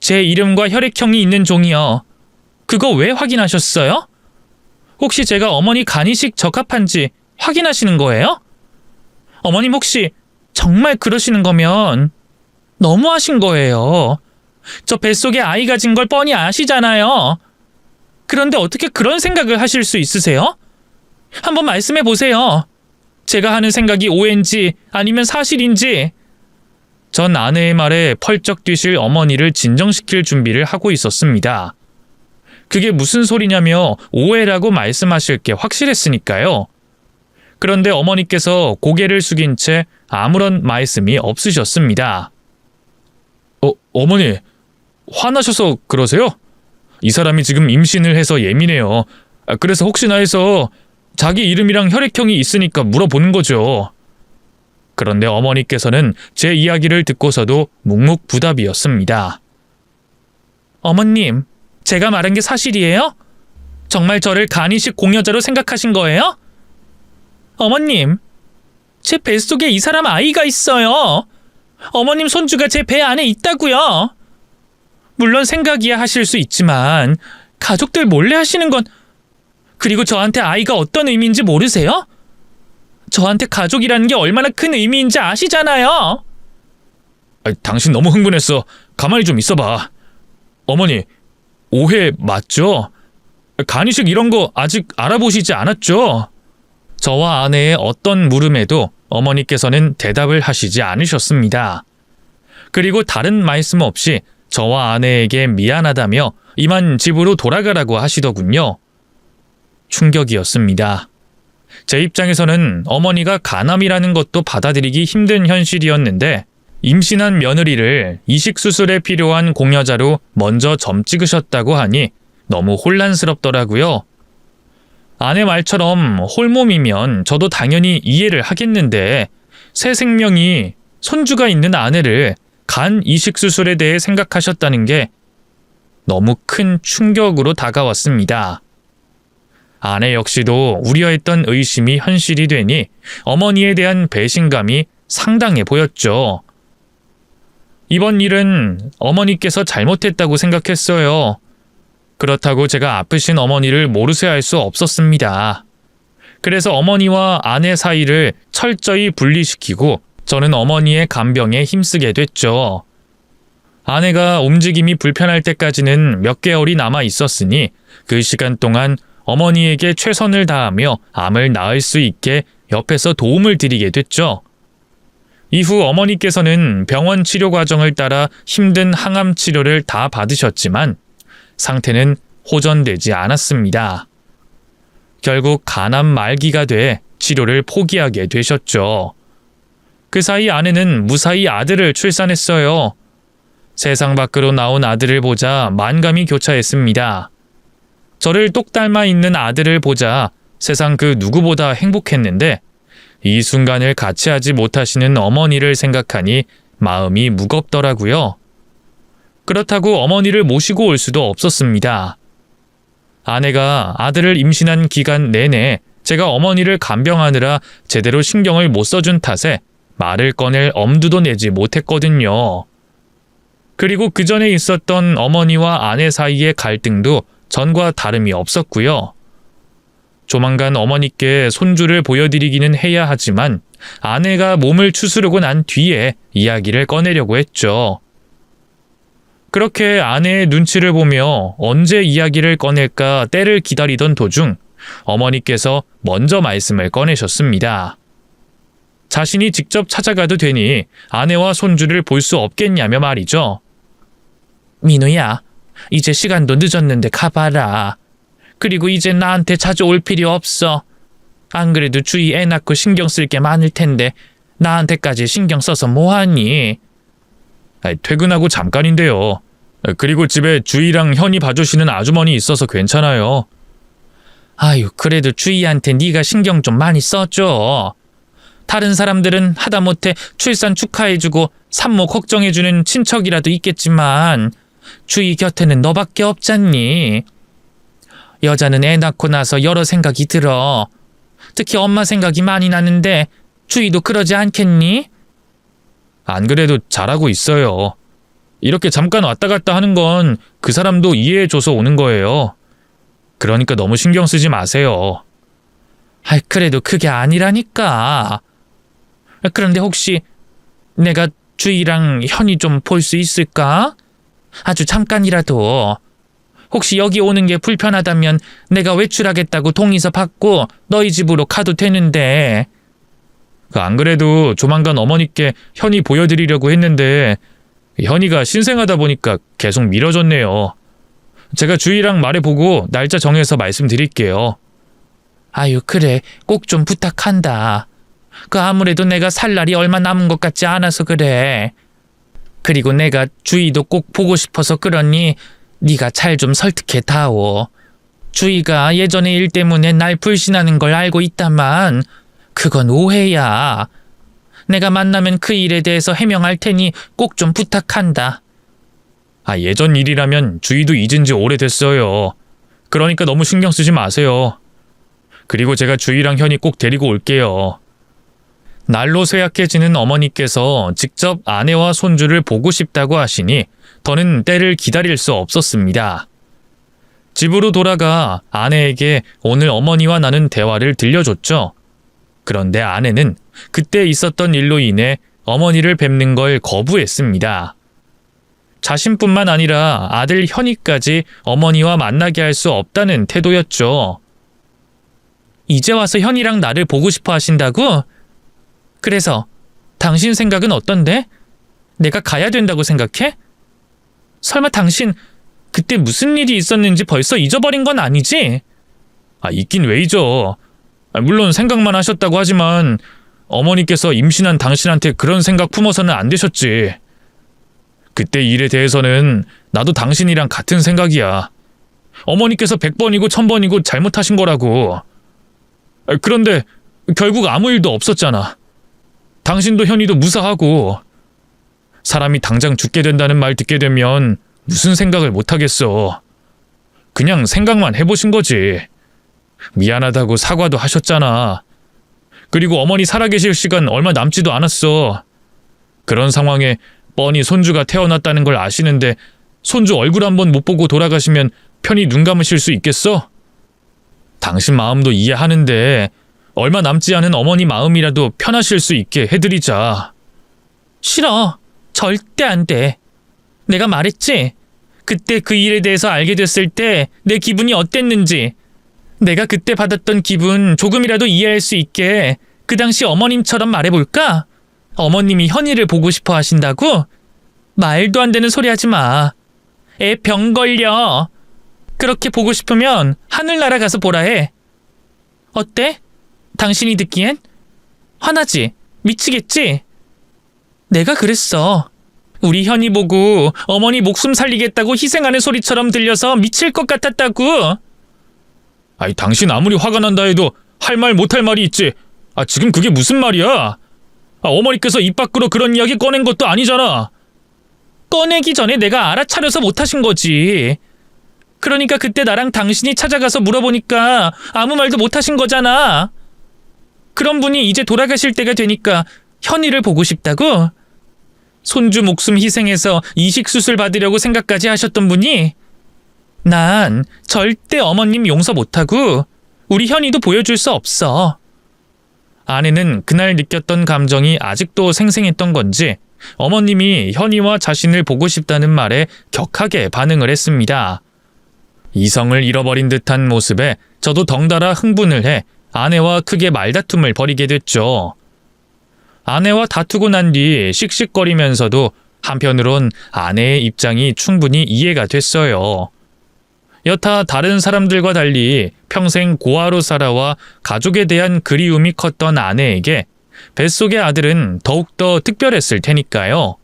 제 이름과 혈액형이 있는 종이요. 그거 왜 확인하셨어요? 혹시 제가 어머니 간이식 적합한지 확인하시는 거예요? 어머님 혹시 정말 그러시는 거면 너무하신 거예요. 저 뱃속에 아이 가진 걸 뻔히 아시잖아요. 그런데 어떻게 그런 생각을 하실 수 있으세요? 한번 말씀해 보세요. 제가 하는 생각이 오해인지 아니면 사실인지. 전 아내의 말에 펄쩍 뛰실 어머니를 진정시킬 준비를 하고 있었습니다. 그게 무슨 소리냐며 오해라고 말씀하실 게 확실했으니까요. 그런데 어머니께서 고개를 숙인 채 아무런 말씀이 없으셨습니다. 어머니, 화나셔서 그러세요? 이 사람이 지금 임신을 해서 예민해요. 그래서 혹시나 해서 자기 이름이랑 혈액형이 있으니까 물어보는 거죠. 그런데 어머니께서는 제 이야기를 듣고서도 묵묵부답이었습니다. 어머님, 제가 말한 게 사실이에요? 정말 저를 간이식 공여자로 생각하신 거예요? 어머님, 제 뱃속에 이 사람 아이가 있어요. 어머님 손주가 제 배 안에 있다고요. 물론 생각이야 하실 수 있지만 가족들 몰래 하시는 건 그리고 저한테 아이가 어떤 의미인지 모르세요? 저한테 가족이라는 게 얼마나 큰 의미인지 아시잖아요. 당신 너무 흥분했어. 가만히 좀 있어봐. 어머니, 오해 맞죠? 간이식 이런 거 아직 알아보시지 않았죠? 저와 아내의 어떤 물음에도 어머니께서는 대답을 하시지 않으셨습니다. 그리고 다른 말씀 없이 저와 아내에게 미안하다며 이만 집으로 돌아가라고 하시더군요. 충격이었습니다. 제 입장에서는 어머니가 간암이라는 것도 받아들이기 힘든 현실이었는데 임신한 며느리를 이식수술에 필요한 공여자로 먼저 점 찍으셨다고 하니 너무 혼란스럽더라고요. 아내 말처럼 홀몸이면 저도 당연히 이해를 하겠는데 새 생명이 손주가 있는 아내를 간 이식수술에 대해 생각하셨다는 게 너무 큰 충격으로 다가왔습니다. 아내 역시도 우려했던 의심이 현실이 되니 어머니에 대한 배신감이 상당해 보였죠. 이번 일은 어머니께서 잘못했다고 생각했어요. 그렇다고 제가 아프신 어머니를 모르쇠 할 수 없었습니다. 그래서 어머니와 아내 사이를 철저히 분리시키고 저는 어머니의 간병에 힘쓰게 됐죠. 아내가 움직임이 불편할 때까지는 몇 개월이 남아 있었으니 그 시간 동안 어머니에게 최선을 다하며 암을 낳을 수 있게 옆에서 도움을 드리게 됐죠. 이후 어머니께서는 병원 치료 과정을 따라 힘든 항암 치료를 다 받으셨지만 상태는 호전되지 않았습니다. 결국 간암 말기가 돼 치료를 포기하게 되셨죠. 그 사이 아내는 무사히 아들을 출산했어요. 세상 밖으로 나온 아들을 보자 만감이 교차했습니다. 저를 똑 닮아 있는 아들을 보자 세상 그 누구보다 행복했는데 이 순간을 같이 하지 못하시는 어머니를 생각하니 마음이 무겁더라고요. 그렇다고 어머니를 모시고 올 수도 없었습니다. 아내가 아들을 임신한 기간 내내 제가 어머니를 간병하느라 제대로 신경을 못 써준 탓에 말을 꺼낼 엄두도 내지 못했거든요. 그리고 그 전에 있었던 어머니와 아내 사이의 갈등도 전과 다름이 없었고요. 조만간 어머니께 손주를 보여드리기는 해야 하지만 아내가 몸을 추스르고 난 뒤에 이야기를 꺼내려고 했죠. 그렇게 아내의 눈치를 보며 언제 이야기를 꺼낼까 때를 기다리던 도중 어머니께서 먼저 말씀을 꺼내셨습니다. 자신이 직접 찾아가도 되니 아내와 손주를 볼 수 없겠냐며 말이죠. 민우야, 이제 시간도 늦었는데 가봐라. 그리고 이제 나한테 자주 올 필요 없어. 안 그래도 주위 애 낳고 신경 쓸 게 많을 텐데 나한테까지 신경 써서 뭐하니? 퇴근하고 잠깐인데요. 그리고 집에 주희랑 현이 봐주시는 아주머니 있어서 괜찮아요. 아유, 그래도 주희한테 네가 신경 좀 많이 써줘. 다른 사람들은 하다못해 출산 축하해주고 산모 걱정해주는 친척이라도 있겠지만 주희 곁에는 너밖에 없잖니. 여자는 애 낳고 나서 여러 생각이 들어. 특히 엄마 생각이 많이 나는데 주희도 그러지 않겠니? 안 그래도 잘하고 있어요. 이렇게 잠깐 왔다 갔다 하는 건 그 사람도 이해해줘서 오는 거예요. 그러니까 너무 신경 쓰지 마세요. 아이, 그래도 그게 아니라니까. 그런데 혹시 내가 주희랑 현이 좀 볼 수 있을까? 아주 잠깐이라도. 혹시 여기 오는 게 불편하다면 내가 외출하겠다고 동의서 받고 너희 집으로 가도 되는데. 안 그래도 조만간 어머니께 현이 보여드리려고 했는데 현이가 신생하다 보니까 계속 미뤄졌네요. 제가 주희랑 말해보고 날짜 정해서 말씀드릴게요. 아유, 그래. 꼭 좀 부탁한다. 아무래도 내가 살 날이 얼마 남은 것 같지 않아서 그래. 그리고 내가 주희도 꼭 보고 싶어서 그러니 네가 잘 좀 설득해 다오. 주희가 예전의 일 때문에 날 불신하는 걸 알고 있다만 그건 오해야. 내가 만나면 그 일에 대해서 해명할 테니 꼭 좀 부탁한다. 예전 일이라면 주희도 잊은 지 오래됐어요. 그러니까 너무 신경 쓰지 마세요. 그리고 제가 주희랑 현이 꼭 데리고 올게요. 날로 쇠약해지는 어머니께서 직접 아내와 손주를 보고 싶다고 하시니 더는 때를 기다릴 수 없었습니다. 집으로 돌아가 아내에게 오늘 어머니와 나눈 대화를 들려줬죠. 그런데 아내는 그때 있었던 일로 인해 어머니를 뵙는 걸 거부했습니다. 자신뿐만 아니라 아들 현이까지 어머니와 만나게 할 수 없다는 태도였죠. 이제 와서 현이랑 나를 보고 싶어 하신다고? 그래서 당신 생각은 어떤데? 내가 가야 된다고 생각해? 설마 당신 그때 무슨 일이 있었는지 벌써 잊어버린 건 아니지? 있긴 왜 잊어. 물론 생각만 하셨다고 하지만 어머니께서 임신한 당신한테 그런 생각 품어서는 안 되셨지. 그때 일에 대해서는 나도 당신이랑 같은 생각이야. 어머니께서 100번이고 1000번이고 잘못하신 거라고. 그런데 결국 아무 일도 없었잖아. 당신도 현이도 무사하고. 사람이 당장 죽게 된다는 말 듣게 되면 무슨 생각을 못하겠어. 그냥 생각만 해보신 거지. 미안하다고 사과도 하셨잖아. 그리고 어머니 살아계실 시간 얼마 남지도 않았어. 그런 상황에 뻔히 손주가 태어났다는 걸 아시는데 손주 얼굴 한번 못 보고 돌아가시면 편히 눈 감으실 수 있겠어? 당신 마음도 이해하는데 얼마 남지 않은 어머니 마음이라도 편하실 수 있게 해드리자. 싫어. 절대 안 돼. 내가 말했지? 그때 그 일에 대해서 알게 됐을 때 내 기분이 어땠는지. 내가 그때 받았던 기분 조금이라도 이해할 수 있게 그 당시 어머님처럼 말해볼까? 어머님이 현이를 보고 싶어 하신다고? 말도 안 되는 소리 하지 마. 애 병 걸려. 그렇게 보고 싶으면 하늘나라 가서 보라 해. 어때? 당신이 듣기엔? 화나지? 미치겠지? 내가 그랬어. 우리 현이 보고 어머니 목숨 살리겠다고 희생하는 소리처럼 들려서 미칠 것 같았다고. 당신 아무리 화가 난다 해도 할 말 못할 말이 있지. 지금 그게 무슨 말이야? 어머니께서 입 밖으로 그런 이야기 꺼낸 것도 아니잖아. 꺼내기 전에 내가 알아차려서 못하신 거지. 그러니까 그때 나랑 당신이 찾아가서 물어보니까 아무 말도 못하신 거잖아. 그런 분이 이제 돌아가실 때가 되니까 현이를 보고 싶다고? 손주 목숨 희생해서 이식수술 받으려고 생각까지 하셨던 분이? 난 절대 어머님 용서 못하고 우리 현이도 보여줄 수 없어. 아내는 그날 느꼈던 감정이 아직도 생생했던 건지 어머님이 현이와 자신을 보고 싶다는 말에 격하게 반응을 했습니다. 이성을 잃어버린 듯한 모습에 저도 덩달아 흥분을 해 아내와 크게 말다툼을 벌이게 됐죠. 아내와 다투고 난 뒤 씩씩거리면서도 한편으론 아내의 입장이 충분히 이해가 됐어요. 여타 다른 사람들과 달리 평생 고아로 살아와 가족에 대한 그리움이 컸던 아내에게 뱃속의 아들은 더욱더 특별했을 테니까요.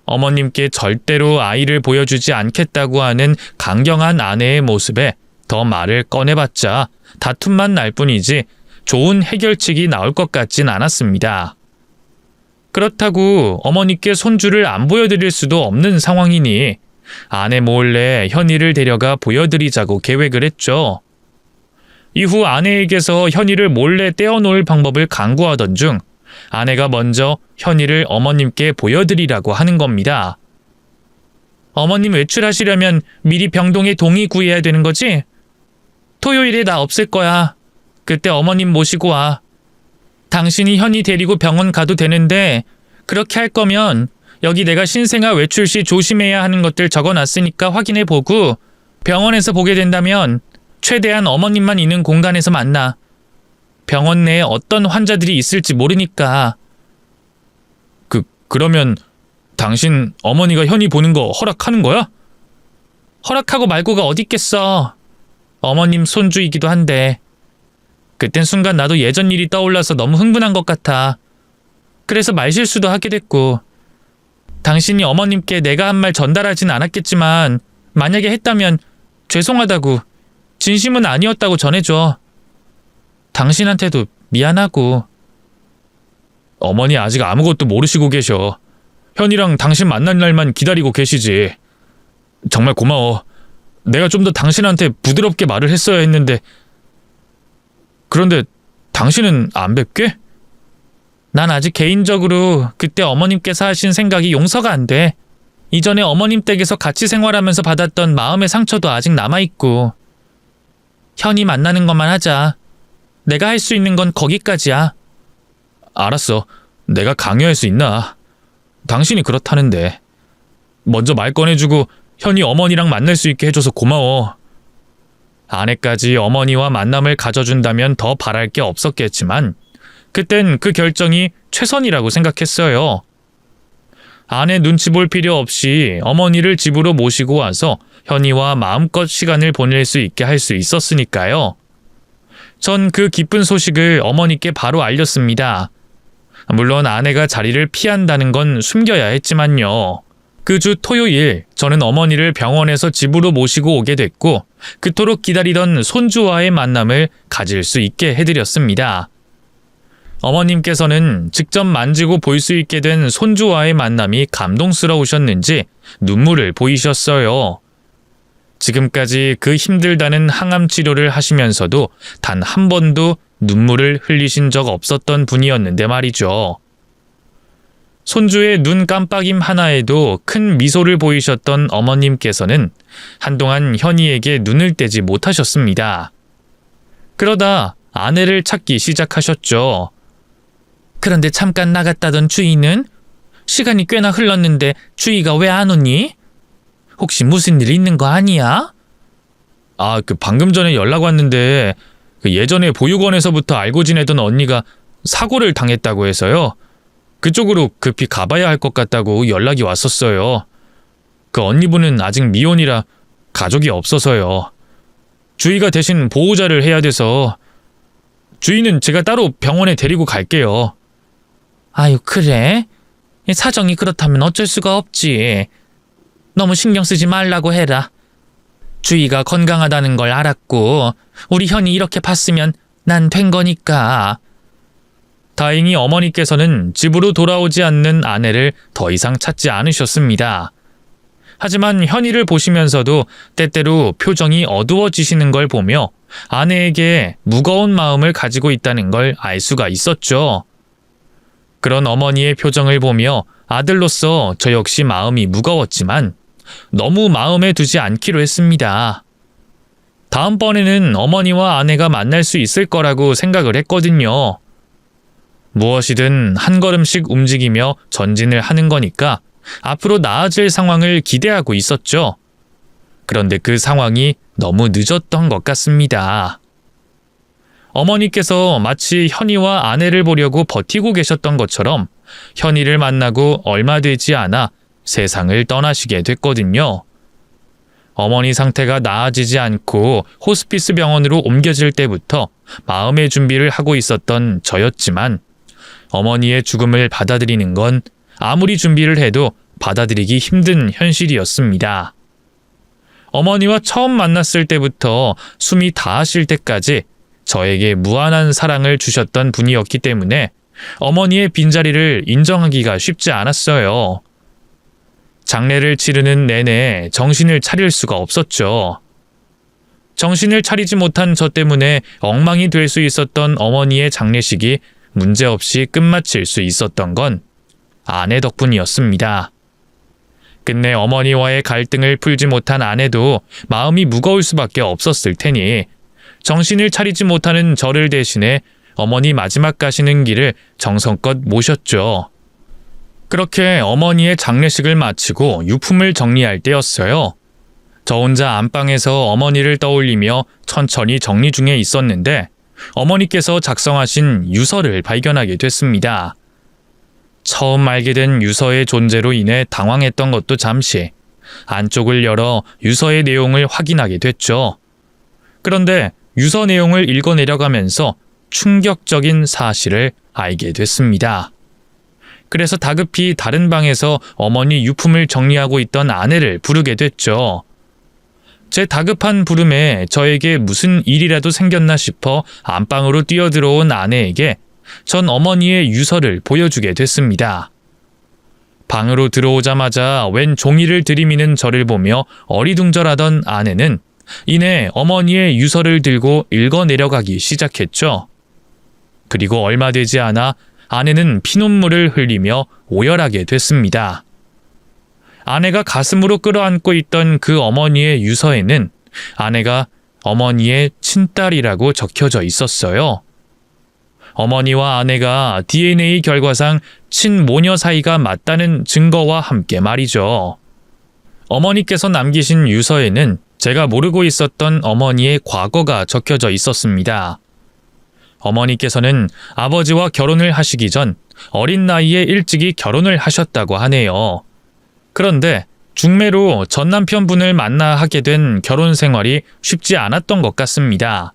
어머님께 절대로 아이를 보여주지 않겠다고 하는 강경한 아내의 모습에 더 말을 꺼내봤자 다툼만 날 뿐이지 좋은 해결책이 나올 것 같진 않았습니다. 그렇다고 어머니께 손주를 안 보여드릴 수도 없는 상황이니 아내 몰래 현이를 데려가 보여드리자고 계획을 했죠. 이후 아내에게서 현이를 몰래 떼어놓을 방법을 강구하던 중 아내가 먼저 현이를 어머님께 보여드리라고 하는 겁니다. 어머님 외출하시려면 미리 병동에 동의 구해야 되는 거지? 토요일에 나 없을 거야. 그때 어머님 모시고 와. 당신이 현이 데리고 병원 가도 되는데 그렇게 할 거면 여기 내가 신생아 외출 시 조심해야 하는 것들 적어놨으니까 확인해보고 병원에서 보게 된다면 최대한 어머님만 있는 공간에서 만나. 병원 내에 어떤 환자들이 있을지 모르니까. 그러면 당신 어머니가 현이 보는 거 허락하는 거야? 허락하고 말고가 어딨겠어. 어머님 손주이기도 한데. 그땐 순간 나도 예전 일이 떠올라서 너무 흥분한 것 같아. 그래서 말실수도 하게 됐고. 당신이 어머님께 내가 한 말 전달하진 않았겠지만 만약에 했다면 죄송하다고, 진심은 아니었다고 전해줘. 당신한테도 미안하고. 어머니 아직 아무것도 모르시고 계셔. 현이랑 당신 만날 날만 기다리고 계시지. 정말 고마워. 내가 좀 더 당신한테 부드럽게 말을 했어야 했는데. 그런데 당신은 안 뵙게? 난 아직 개인적으로 그때 어머님께서 하신 생각이 용서가 안 돼. 이전에 어머님 댁에서 같이 생활하면서 받았던 마음의 상처도 아직 남아있고. 현이 만나는 것만 하자. 내가 할 수 있는 건 거기까지야. 알았어. 내가 강요할 수 있나? 당신이 그렇다는데. 먼저 말 꺼내주고 현이 어머니랑 만날 수 있게 해줘서 고마워. 아내까지 어머니와 만남을 가져준다면 더 바랄 게 없었겠지만 그땐 그 결정이 최선이라고 생각했어요. 아내 눈치 볼 필요 없이 어머니를 집으로 모시고 와서 현이와 마음껏 시간을 보낼 수 있게 할 수 있었으니까요. 전 그 기쁜 소식을 어머니께 바로 알렸습니다. 물론 아내가 자리를 피한다는 건 숨겨야 했지만요. 그 주 토요일 저는 어머니를 병원에서 집으로 모시고 오게 됐고 그토록 기다리던 손주와의 만남을 가질 수 있게 해드렸습니다. 어머님께서는 직접 만지고 볼 수 있게 된 손주와의 만남이 감동스러우셨는지 눈물을 보이셨어요. 지금까지 그 힘들다는 항암 치료를 하시면서도 단 한 번도 눈물을 흘리신 적 없었던 분이었는데 말이죠. 손주의 눈 깜빡임 하나에도 큰 미소를 보이셨던 어머님께서는 한동안 현이에게 눈을 떼지 못하셨습니다. 그러다 아내를 찾기 시작하셨죠. 그런데 잠깐 나갔다던 주희는? 시간이 꽤나 흘렀는데 주희가 왜 안 오니? 혹시 무슨 일 있는 거 아니야? 방금 전에 연락 왔는데 예전에 보육원에서부터 알고 지내던 언니가 사고를 당했다고 해서요. 그쪽으로 급히 가봐야 할 것 같다고 연락이 왔었어요. 그 언니분은 아직 미혼이라 가족이 없어서요. 주희가 대신 보호자를 해야 돼서 주희는 제가 따로 병원에 데리고 갈게요. 아유, 그래? 사정이 그렇다면 어쩔 수가 없지. 너무 신경 쓰지 말라고 해라. 주희가 건강하다는 걸 알았고 우리 현이 이렇게 봤으면 난 된 거니까. 다행히 어머니께서는 집으로 돌아오지 않는 아내를 더 이상 찾지 않으셨습니다. 하지만 현이를 보시면서도 때때로 표정이 어두워지시는 걸 보며 아내에게 무거운 마음을 가지고 있다는 걸 알 수가 있었죠. 그런 어머니의 표정을 보며 아들로서 저 역시 마음이 무거웠지만 너무 마음에 두지 않기로 했습니다. 다음번에는 어머니와 아내가 만날 수 있을 거라고 생각을 했거든요. 무엇이든 한 걸음씩 움직이며 전진을 하는 거니까 앞으로 나아질 상황을 기대하고 있었죠. 그런데 그 상황이 너무 늦었던 것 같습니다. 어머니께서 마치 현이와 아내를 보려고 버티고 계셨던 것처럼 현이를 만나고 얼마 되지 않아 세상을 떠나시게 됐거든요. 어머니 상태가 나아지지 않고 호스피스 병원으로 옮겨질 때부터 마음의 준비를 하고 있었던 저였지만 어머니의 죽음을 받아들이는 건 아무리 준비를 해도 받아들이기 힘든 현실이었습니다. 어머니와 처음 만났을 때부터 숨이 닿으실 때까지 저에게 무한한 사랑을 주셨던 분이었기 때문에 어머니의 빈자리를 인정하기가 쉽지 않았어요. 장례를 치르는 내내 정신을 차릴 수가 없었죠. 정신을 차리지 못한 저 때문에 엉망이 될 수 있었던 어머니의 장례식이 문제없이 끝마칠 수 있었던 건 아내 덕분이었습니다. 끝내 어머니와의 갈등을 풀지 못한 아내도 마음이 무거울 수밖에 없었을 테니 정신을 차리지 못하는 저를 대신해 어머니 마지막 가시는 길을 정성껏 모셨죠. 그렇게 어머니의 장례식을 마치고 유품을 정리할 때였어요. 저 혼자 안방에서 어머니를 떠올리며 천천히 정리 중에 있었는데 어머니께서 작성하신 유서를 발견하게 됐습니다. 처음 알게 된 유서의 존재로 인해 당황했던 것도 잠시 안쪽을 열어 유서의 내용을 확인하게 됐죠. 그런데 유서 내용을 읽어내려가면서 충격적인 사실을 알게 됐습니다. 그래서 다급히 다른 방에서 어머니 유품을 정리하고 있던 아내를 부르게 됐죠. 제 다급한 부름에 저에게 무슨 일이라도 생겼나 싶어 안방으로 뛰어들어온 아내에게 전 어머니의 유서를 보여주게 됐습니다. 방으로 들어오자마자 웬 종이를 들이미는 저를 보며 어리둥절하던 아내는 이내 어머니의 유서를 들고 읽어내려가기 시작했죠. 그리고 얼마 되지 않아 아내는 피눈물을 흘리며 오열하게 됐습니다. 아내가 가슴으로 끌어안고 있던 그 어머니의 유서에는 아내가 어머니의 친딸이라고 적혀져 있었어요. 어머니와 아내가 DNA 결과상 친모녀 사이가 맞다는 증거와 함께 말이죠. 어머니께서 남기신 유서에는 제가 모르고 있었던 어머니의 과거가 적혀져 있었습니다. 어머니께서는 아버지와 결혼을 하시기 전 어린 나이에 일찍이 결혼을 하셨다고 하네요. 그런데 중매로 전 남편분을 만나 하게 된 결혼 생활이 쉽지 않았던 것 같습니다.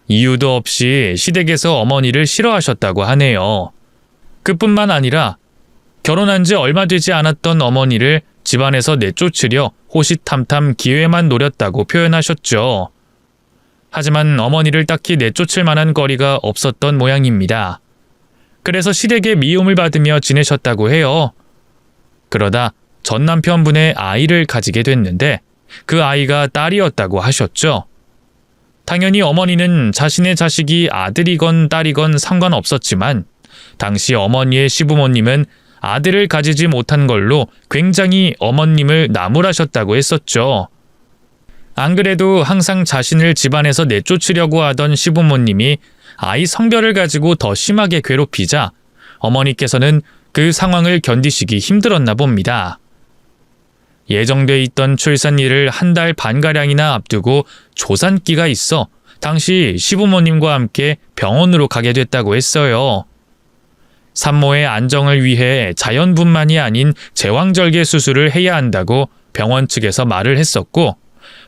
이유도 없이 시댁에서 어머니를 싫어하셨다고 하네요. 그뿐만 아니라 결혼한 지 얼마 되지 않았던 어머니를 집안에서 내쫓으려 호시탐탐 기회만 노렸다고 표현하셨죠. 하지만 어머니를 딱히 내쫓을 만한 거리가 없었던 모양입니다. 그래서 시댁의 미움을 받으며 지내셨다고 해요. 그러다 전 남편분의 아이를 가지게 됐는데 그 아이가 딸이었다고 하셨죠. 당연히 어머니는 자신의 자식이 아들이건 딸이건 상관없었지만 당시 어머니의 시부모님은 아들을 가지지 못한 걸로 굉장히 어머님을 나무라셨다고 했었죠. 안 그래도 항상 자신을 집안에서 내쫓으려고 하던 시부모님이 아이 성별을 가지고 더 심하게 괴롭히자 어머니께서는 그 상황을 견디시기 힘들었나 봅니다. 예정돼 있던 출산일을 한 달 반가량이나 앞두고 조산기가 있어 당시 시부모님과 함께 병원으로 가게 됐다고 했어요. 산모의 안정을 위해 자연분만이 아닌 제왕절개 수술을 해야 한다고 병원 측에서 말을 했었고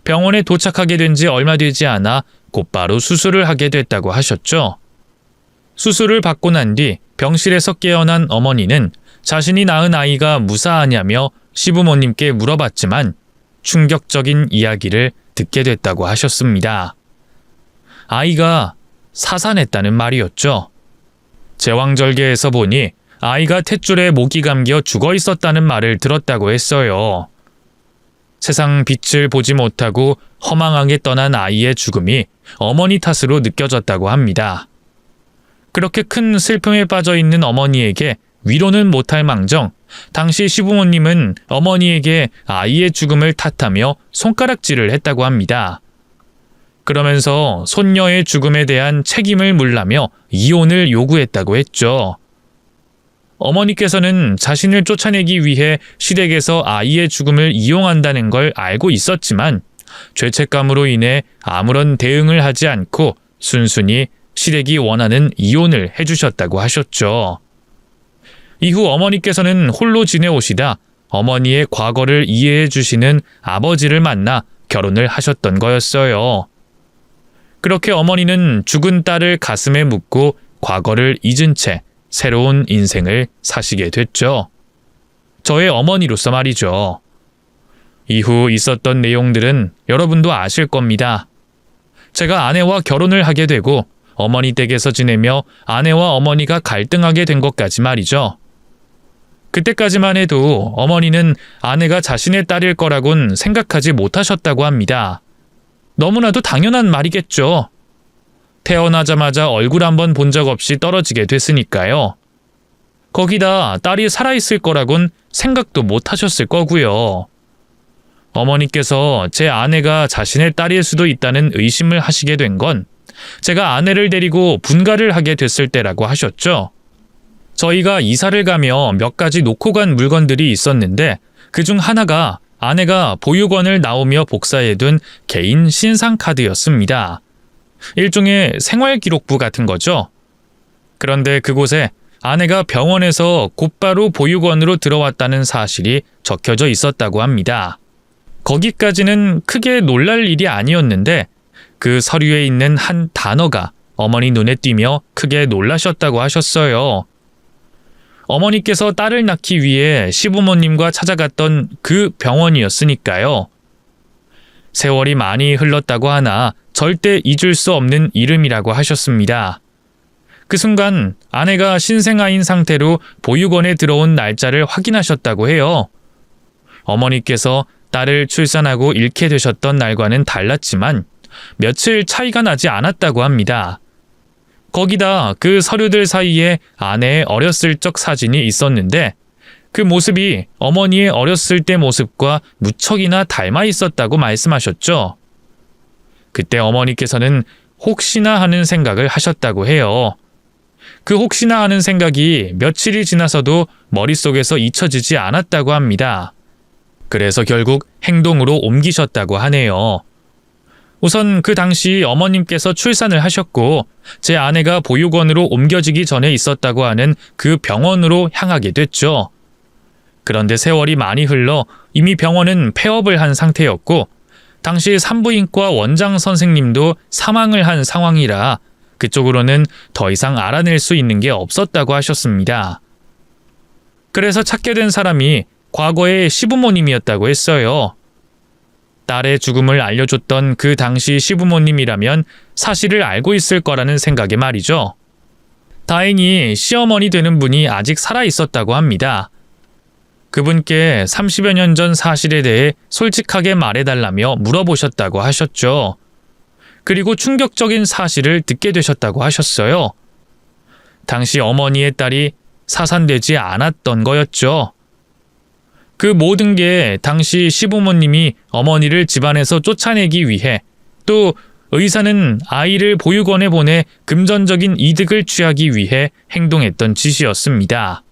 병원에 도착하게 된 지 얼마 되지 않아 곧바로 수술을 하게 됐다고 하셨죠. 수술을 받고 난 뒤 병실에서 깨어난 어머니는 자신이 낳은 아이가 무사하냐며 시부모님께 물어봤지만 충격적인 이야기를 듣게 됐다고 하셨습니다. 아이가 사산했다는 말이었죠. 제왕절개에서 보니 아이가 탯줄에 목이 감겨 죽어 있었다는 말을 들었다고 했어요. 세상 빛을 보지 못하고 허망하게 떠난 아이의 죽음이 어머니 탓으로 느껴졌다고 합니다. 그렇게 큰 슬픔에 빠져 있는 어머니에게 위로는 못할 망정 당시 시부모님은 어머니에게 아이의 죽음을 탓하며 손가락질을 했다고 합니다. 그러면서 손녀의 죽음에 대한 책임을 물라며 이혼을 요구했다고 했죠. 어머니께서는 자신을 쫓아내기 위해 시댁에서 아이의 죽음을 이용한다는 걸 알고 있었지만 죄책감으로 인해 아무런 대응을 하지 않고 순순히 시댁이 원하는 이혼을 해주셨다고 하셨죠. 이후 어머니께서는 홀로 지내오시다 어머니의 과거를 이해해 주시는 아버지를 만나 결혼을 하셨던 거였어요. 그렇게 어머니는 죽은 딸을 가슴에 묻고 과거를 잊은 채 새로운 인생을 사시게 됐죠. 저의 어머니로서 말이죠. 이후 있었던 내용들은 여러분도 아실 겁니다. 제가 아내와 결혼을 하게 되고 어머니 댁에서 지내며 아내와 어머니가 갈등하게 된 것까지 말이죠. 그때까지만 해도 어머니는 아내가 자신의 딸일 거라곤 생각하지 못하셨다고 합니다. 너무나도 당연한 말이겠죠. 태어나자마자 얼굴 한번 본 적 없이 떨어지게 됐으니까요. 거기다 딸이 살아있을 거라곤 생각도 못 하셨을 거고요. 어머니께서 제 아내가 자신의 딸일 수도 있다는 의심을 하시게 된 건 제가 아내를 데리고 분가를 하게 됐을 때라고 하셨죠. 저희가 이사를 가며 몇 가지 놓고 간 물건들이 있었는데 그중 하나가 아내가 보육원을 나오며 복사해둔 개인 신상카드였습니다. 일종의 생활기록부 같은 거죠. 그런데 그곳에 아내가 병원에서 곧바로 보육원으로 들어왔다는 사실이 적혀져 있었다고 합니다. 거기까지는 크게 놀랄 일이 아니었는데 그 서류에 있는 한 단어가 어머니 눈에 띄며 크게 놀라셨다고 하셨어요. 어머니께서 딸을 낳기 위해 시부모님과 찾아갔던 그 병원이었으니까요. 세월이 많이 흘렀다고 하나 절대 잊을 수 없는 이름이라고 하셨습니다. 그 순간 아내가 신생아인 상태로 보육원에 들어온 날짜를 확인하셨다고 해요. 어머니께서 딸을 출산하고 잃게 되셨던 날과는 달랐지만 며칠 차이가 나지 않았다고 합니다. 거기다 그 서류들 사이에 아내의 어렸을 적 사진이 있었는데 그 모습이 어머니의 어렸을 때 모습과 무척이나 닮아 있었다고 말씀하셨죠. 그때 어머니께서는 혹시나 하는 생각을 하셨다고 해요. 그 혹시나 하는 생각이 며칠이 지나서도 머릿속에서 잊혀지지 않았다고 합니다. 그래서 결국 행동으로 옮기셨다고 하네요. 우선 그 당시 어머님께서 출산을 하셨고 제 아내가 보육원으로 옮겨지기 전에 있었다고 하는 그 병원으로 향하게 됐죠. 그런데 세월이 많이 흘러 이미 병원은 폐업을 한 상태였고 당시 산부인과 원장 선생님도 사망을 한 상황이라 그쪽으로는 더 이상 알아낼 수 있는 게 없었다고 하셨습니다. 그래서 찾게 된 사람이 과거의 시부모님이었다고 했어요. 딸의 죽음을 알려줬던 그 당시 시부모님이라면 사실을 알고 있을 거라는 생각에 말이죠. 다행히 시어머니 되는 분이 아직 살아 있었다고 합니다. 그분께 30여 년 전 사실에 대해 솔직하게 말해달라며 물어보셨다고 하셨죠. 그리고 충격적인 사실을 듣게 되셨다고 하셨어요. 당시 어머니의 딸이 사산되지 않았던 거였죠. 그 모든 게 당시 시부모님이 어머니를 집안에서 쫓아내기 위해 또 의사는 아이를 보육원에 보내 금전적인 이득을 취하기 위해 행동했던 짓이었습니다.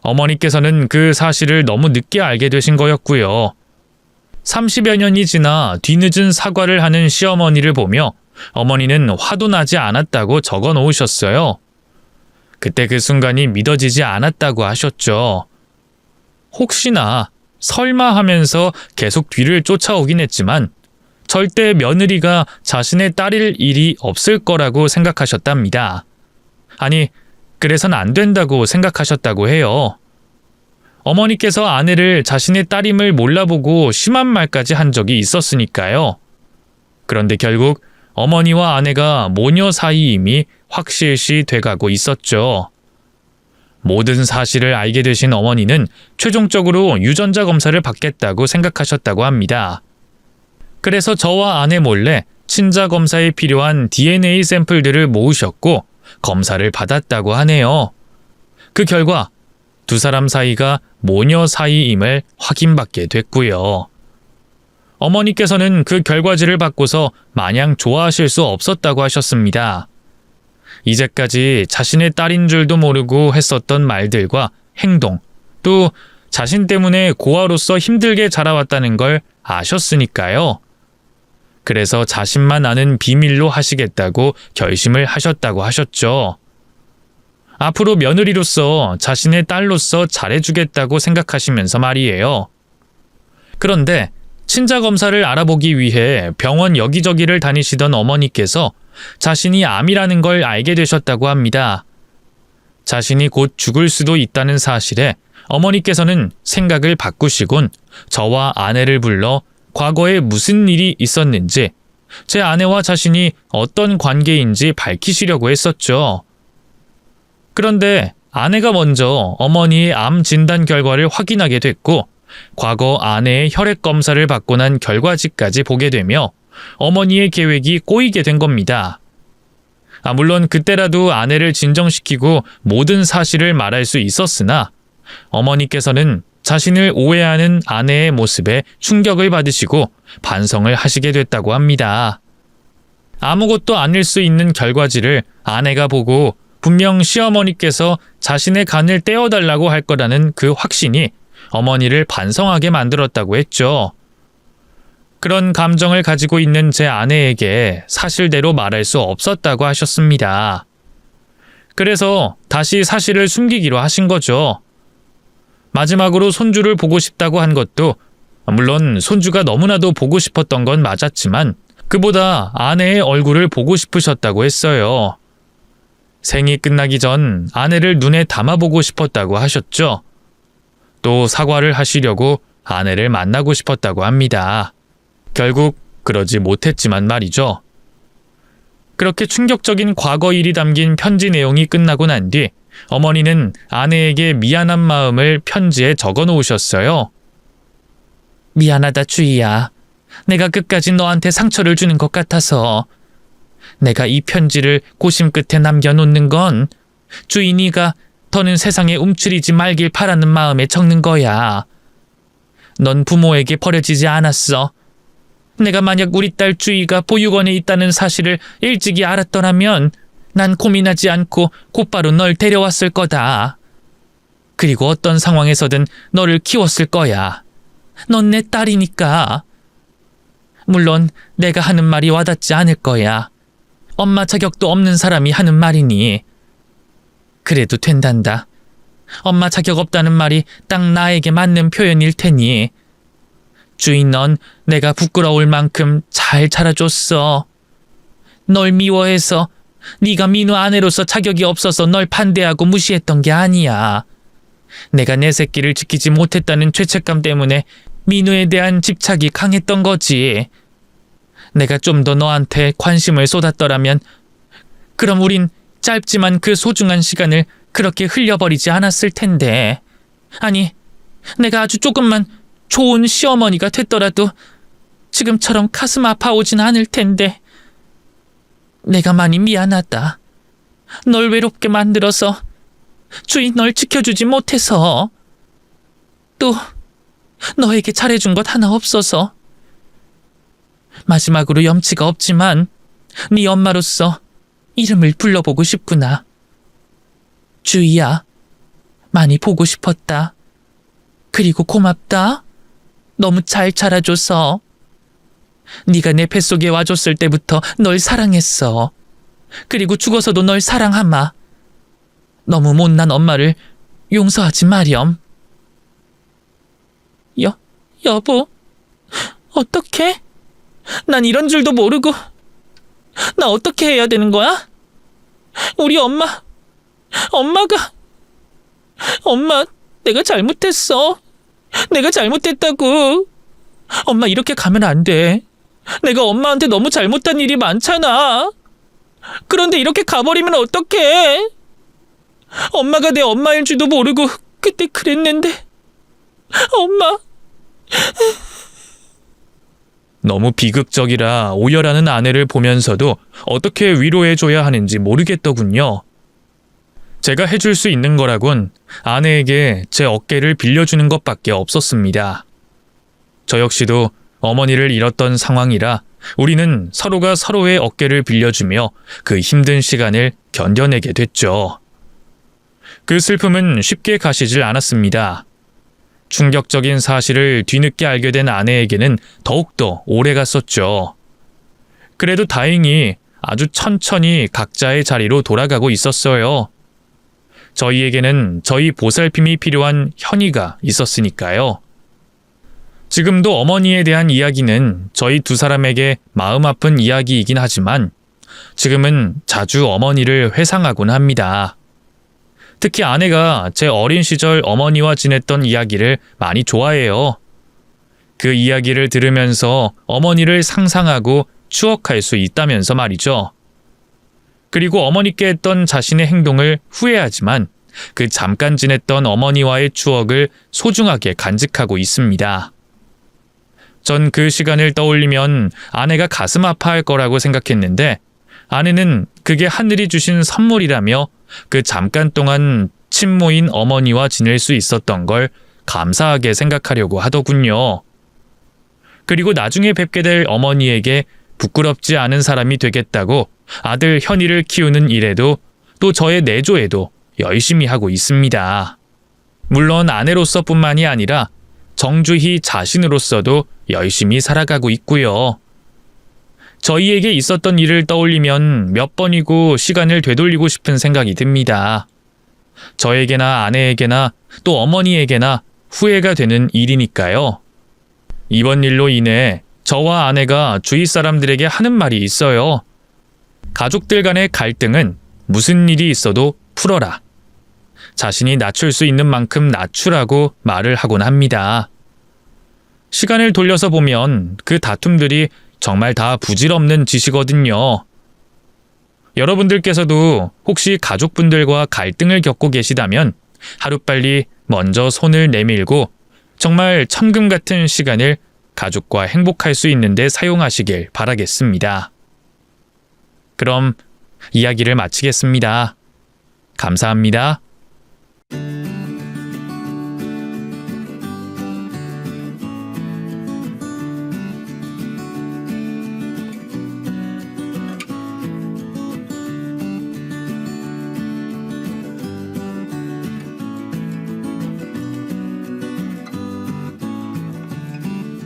어머니께서는 그 사실을 너무 늦게 알게 되신 거였고요. 30여 년이 지나 뒤늦은 사과를 하는 시어머니를 보며 어머니는 화도 나지 않았다고 적어 놓으셨어요. 그때 그 순간이 믿어지지 않았다고 하셨죠. 혹시나 설마 하면서 계속 뒤를 쫓아오긴 했지만 절대 며느리가 자신의 딸일 일이 없을 거라고 생각하셨답니다. 아니, 그래선 안 된다고 생각하셨다고 해요. 어머니께서 아내를 자신의 딸임을 몰라보고 심한 말까지 한 적이 있었으니까요. 그런데 결국 어머니와 아내가 모녀 사이임이 확실시 돼가고 있었죠. 모든 사실을 알게 되신 어머니는 최종적으로 유전자 검사를 받겠다고 생각하셨다고 합니다. 그래서 저와 아내 몰래 친자 검사에 필요한 DNA 샘플들을 모으셨고 검사를 받았다고 하네요. 그 결과 두 사람 사이가 모녀 사이임을 확인받게 됐고요. 어머니께서는 그 결과지를 받고서 마냥 좋아하실 수 없었다고 하셨습니다. 이제까지 자신의 딸인 줄도 모르고 했었던 말들과 행동, 또 자신 때문에 고아로서 힘들게 자라왔다는 걸 아셨으니까요. 그래서 자신만 아는 비밀로 하시겠다고 결심을 하셨다고 하셨죠. 앞으로 며느리로서 자신의 딸로서 잘해주겠다고 생각하시면서 말이에요. 그런데 친자 검사를 알아보기 위해 병원 여기저기를 다니시던 어머니께서 자신이 암이라는 걸 알게 되셨다고 합니다. 자신이 곧 죽을 수도 있다는 사실에 어머니께서는 생각을 바꾸시곤 저와 아내를 불러 과거에 무슨 일이 있었는지, 제 아내와 자신이 어떤 관계인지 밝히시려고 했었죠. 그런데 아내가 먼저 어머니의 암 진단 결과를 확인하게 됐고, 과거 아내의 혈액 검사를 받고 난 결과지까지 보게 되며 어머니의 계획이 꼬이게 된 겁니다. 물론 그때라도 아내를 진정시키고 모든 사실을 말할 수 있었으나 어머니께서는 자신을 오해하는 아내의 모습에 충격을 받으시고 반성을 하시게 됐다고 합니다. 아무것도 아닐 수 있는 결과지를 아내가 보고 분명 시어머니께서 자신의 간을 떼어달라고 할 거라는 그 확신이 어머니를 반성하게 만들었다고 했죠. 그런 감정을 가지고 있는 제 아내에게 사실대로 말할 수 없었다고 하셨습니다. 그래서 다시 사실을 숨기기로 하신 거죠. 마지막으로 손주를 보고 싶다고 한 것도 물론 손주가 너무나도 보고 싶었던 건 맞았지만 그보다 아내의 얼굴을 보고 싶으셨다고 했어요. 생이 끝나기 전 아내를 눈에 담아보고 싶었다고 하셨죠. 또 사과를 하시려고 아내를 만나고 싶었다고 합니다. 결국 그러지 못했지만 말이죠. 그렇게 충격적인 과거 일이 담긴 편지 내용이 끝나고 난 뒤 어머니는 아내에게 미안한 마음을 편지에 적어 놓으셨어요. 미안하다 주희야. 내가 끝까지 너한테 상처를 주는 것 같아서. 내가 이 편지를 고심 끝에 남겨놓는 건 주희 네가 더는 세상에 움츠리지 말길 바라는 마음에 적는 거야. 넌 부모에게 버려지지 않았어. 내가 만약 우리 딸 주희가 보육원에 있다는 사실을 일찍이 알았더라면 난 고민하지 않고 곧바로 널 데려왔을 거다. 그리고 어떤 상황에서든 너를 키웠을 거야. 넌 내 딸이니까. 물론 내가 하는 말이 와닿지 않을 거야. 엄마 자격도 없는 사람이 하는 말이니. 그래도 된단다. 엄마 자격 없다는 말이 딱 나에게 맞는 표현일 테니. 주인 넌 내가 부끄러울 만큼 잘 자라줬어. 널 미워해서 네가 민우 아내로서 자격이 없어서 널 반대하고 무시했던 게 아니야. 내가 내 새끼를 지키지 못했다는 죄책감 때문에 민우에 대한 집착이 강했던 거지. 내가 좀 더 너한테 관심을 쏟았더라면 그럼 우린 짧지만 그 소중한 시간을 그렇게 흘려버리지 않았을 텐데. 아니, 내가 아주 조금만 좋은 시어머니가 됐더라도 지금처럼 가슴 아파오진 않을 텐데. 내가 많이 미안하다. 널 외롭게 만들어서, 주인 널 지켜주지 못해서, 또 너에게 잘해준 것 하나 없어서. 마지막으로 염치가 없지만 네 엄마로서 이름을 불러보고 싶구나. 주희야, 많이 보고 싶었다. 그리고 고맙다. 너무 잘 자라줘서. 네가 내 뱃속에 와줬을 때부터 널 사랑했어. 그리고 죽어서도 널 사랑하마. 너무 못난 엄마를 용서하지 마렴. 여보, 어떡해? 난 이런 줄도 모르고. 나 어떻게 해야 되는 거야? 우리 엄마, 내가 잘못했어. 내가 잘못했다고. 엄마 이렇게 가면 안 돼. 내가 엄마한테 너무 잘못한 일이 많잖아. 그런데 이렇게 가버리면 어떡해? 엄마가 내 엄마인 줄도 모르고 그때 그랬는데. 엄마. 너무 비극적이라 오열하는 아내를 보면서도 어떻게 위로해줘야 하는지 모르겠더군요. 제가 해줄 수 있는 거라곤 아내에게 제 어깨를 빌려주는 것밖에 없었습니다. 저 역시도 어머니를 잃었던 상황이라 우리는 서로가 서로의 어깨를 빌려주며 그 힘든 시간을 견뎌내게 됐죠. 그 슬픔은 쉽게 가시질 않았습니다. 충격적인 사실을 뒤늦게 알게 된 아내에게는 더욱더 오래 갔었죠. 그래도 다행히 아주 천천히 각자의 자리로 돌아가고 있었어요. 저희에게는 저희 보살핌이 필요한 현이가 있었으니까요. 지금도 어머니에 대한 이야기는 저희 두 사람에게 마음 아픈 이야기이긴 하지만 지금은 자주 어머니를 회상하곤 합니다. 특히 아내가 제 어린 시절 어머니와 지냈던 이야기를 많이 좋아해요. 그 이야기를 들으면서 어머니를 상상하고 추억할 수 있다면서 말이죠. 그리고 어머니께 했던 자신의 행동을 후회하지만 그 잠깐 지냈던 어머니와의 추억을 소중하게 간직하고 있습니다. 전 그 시간을 떠올리면 아내가 가슴 아파할 거라고 생각했는데 아내는 그게 하늘이 주신 선물이라며 그 잠깐 동안 친모인 어머니와 지낼 수 있었던 걸 감사하게 생각하려고 하더군요. 그리고 나중에 뵙게 될 어머니에게 부끄럽지 않은 사람이 되겠다고 아들 현이를 키우는 일에도 또 저의 내조에도 열심히 하고 있습니다. 물론 아내로서뿐만이 아니라 정주희 자신으로서도 열심히 살아가고 있고요. 저희에게 있었던 일을 떠올리면 몇 번이고 시간을 되돌리고 싶은 생각이 듭니다. 저에게나 아내에게나 또 어머니에게나 후회가 되는 일이니까요. 이번 일로 인해 저와 아내가 주위 사람들에게 하는 말이 있어요. 가족들 간의 갈등은 무슨 일이 있어도 풀어라. 자신이 낮출 수 있는 만큼 낮추라고 말을 하곤 합니다. 시간을 돌려서 보면 그 다툼들이 정말 다 부질없는 짓이거든요. 여러분들께서도 혹시 가족분들과 갈등을 겪고 계시다면 하루빨리 먼저 손을 내밀고 정말 천금 같은 시간을 가족과 행복할 수 있는데 사용하시길 바라겠습니다. 그럼 이야기를 마치겠습니다. 감사합니다.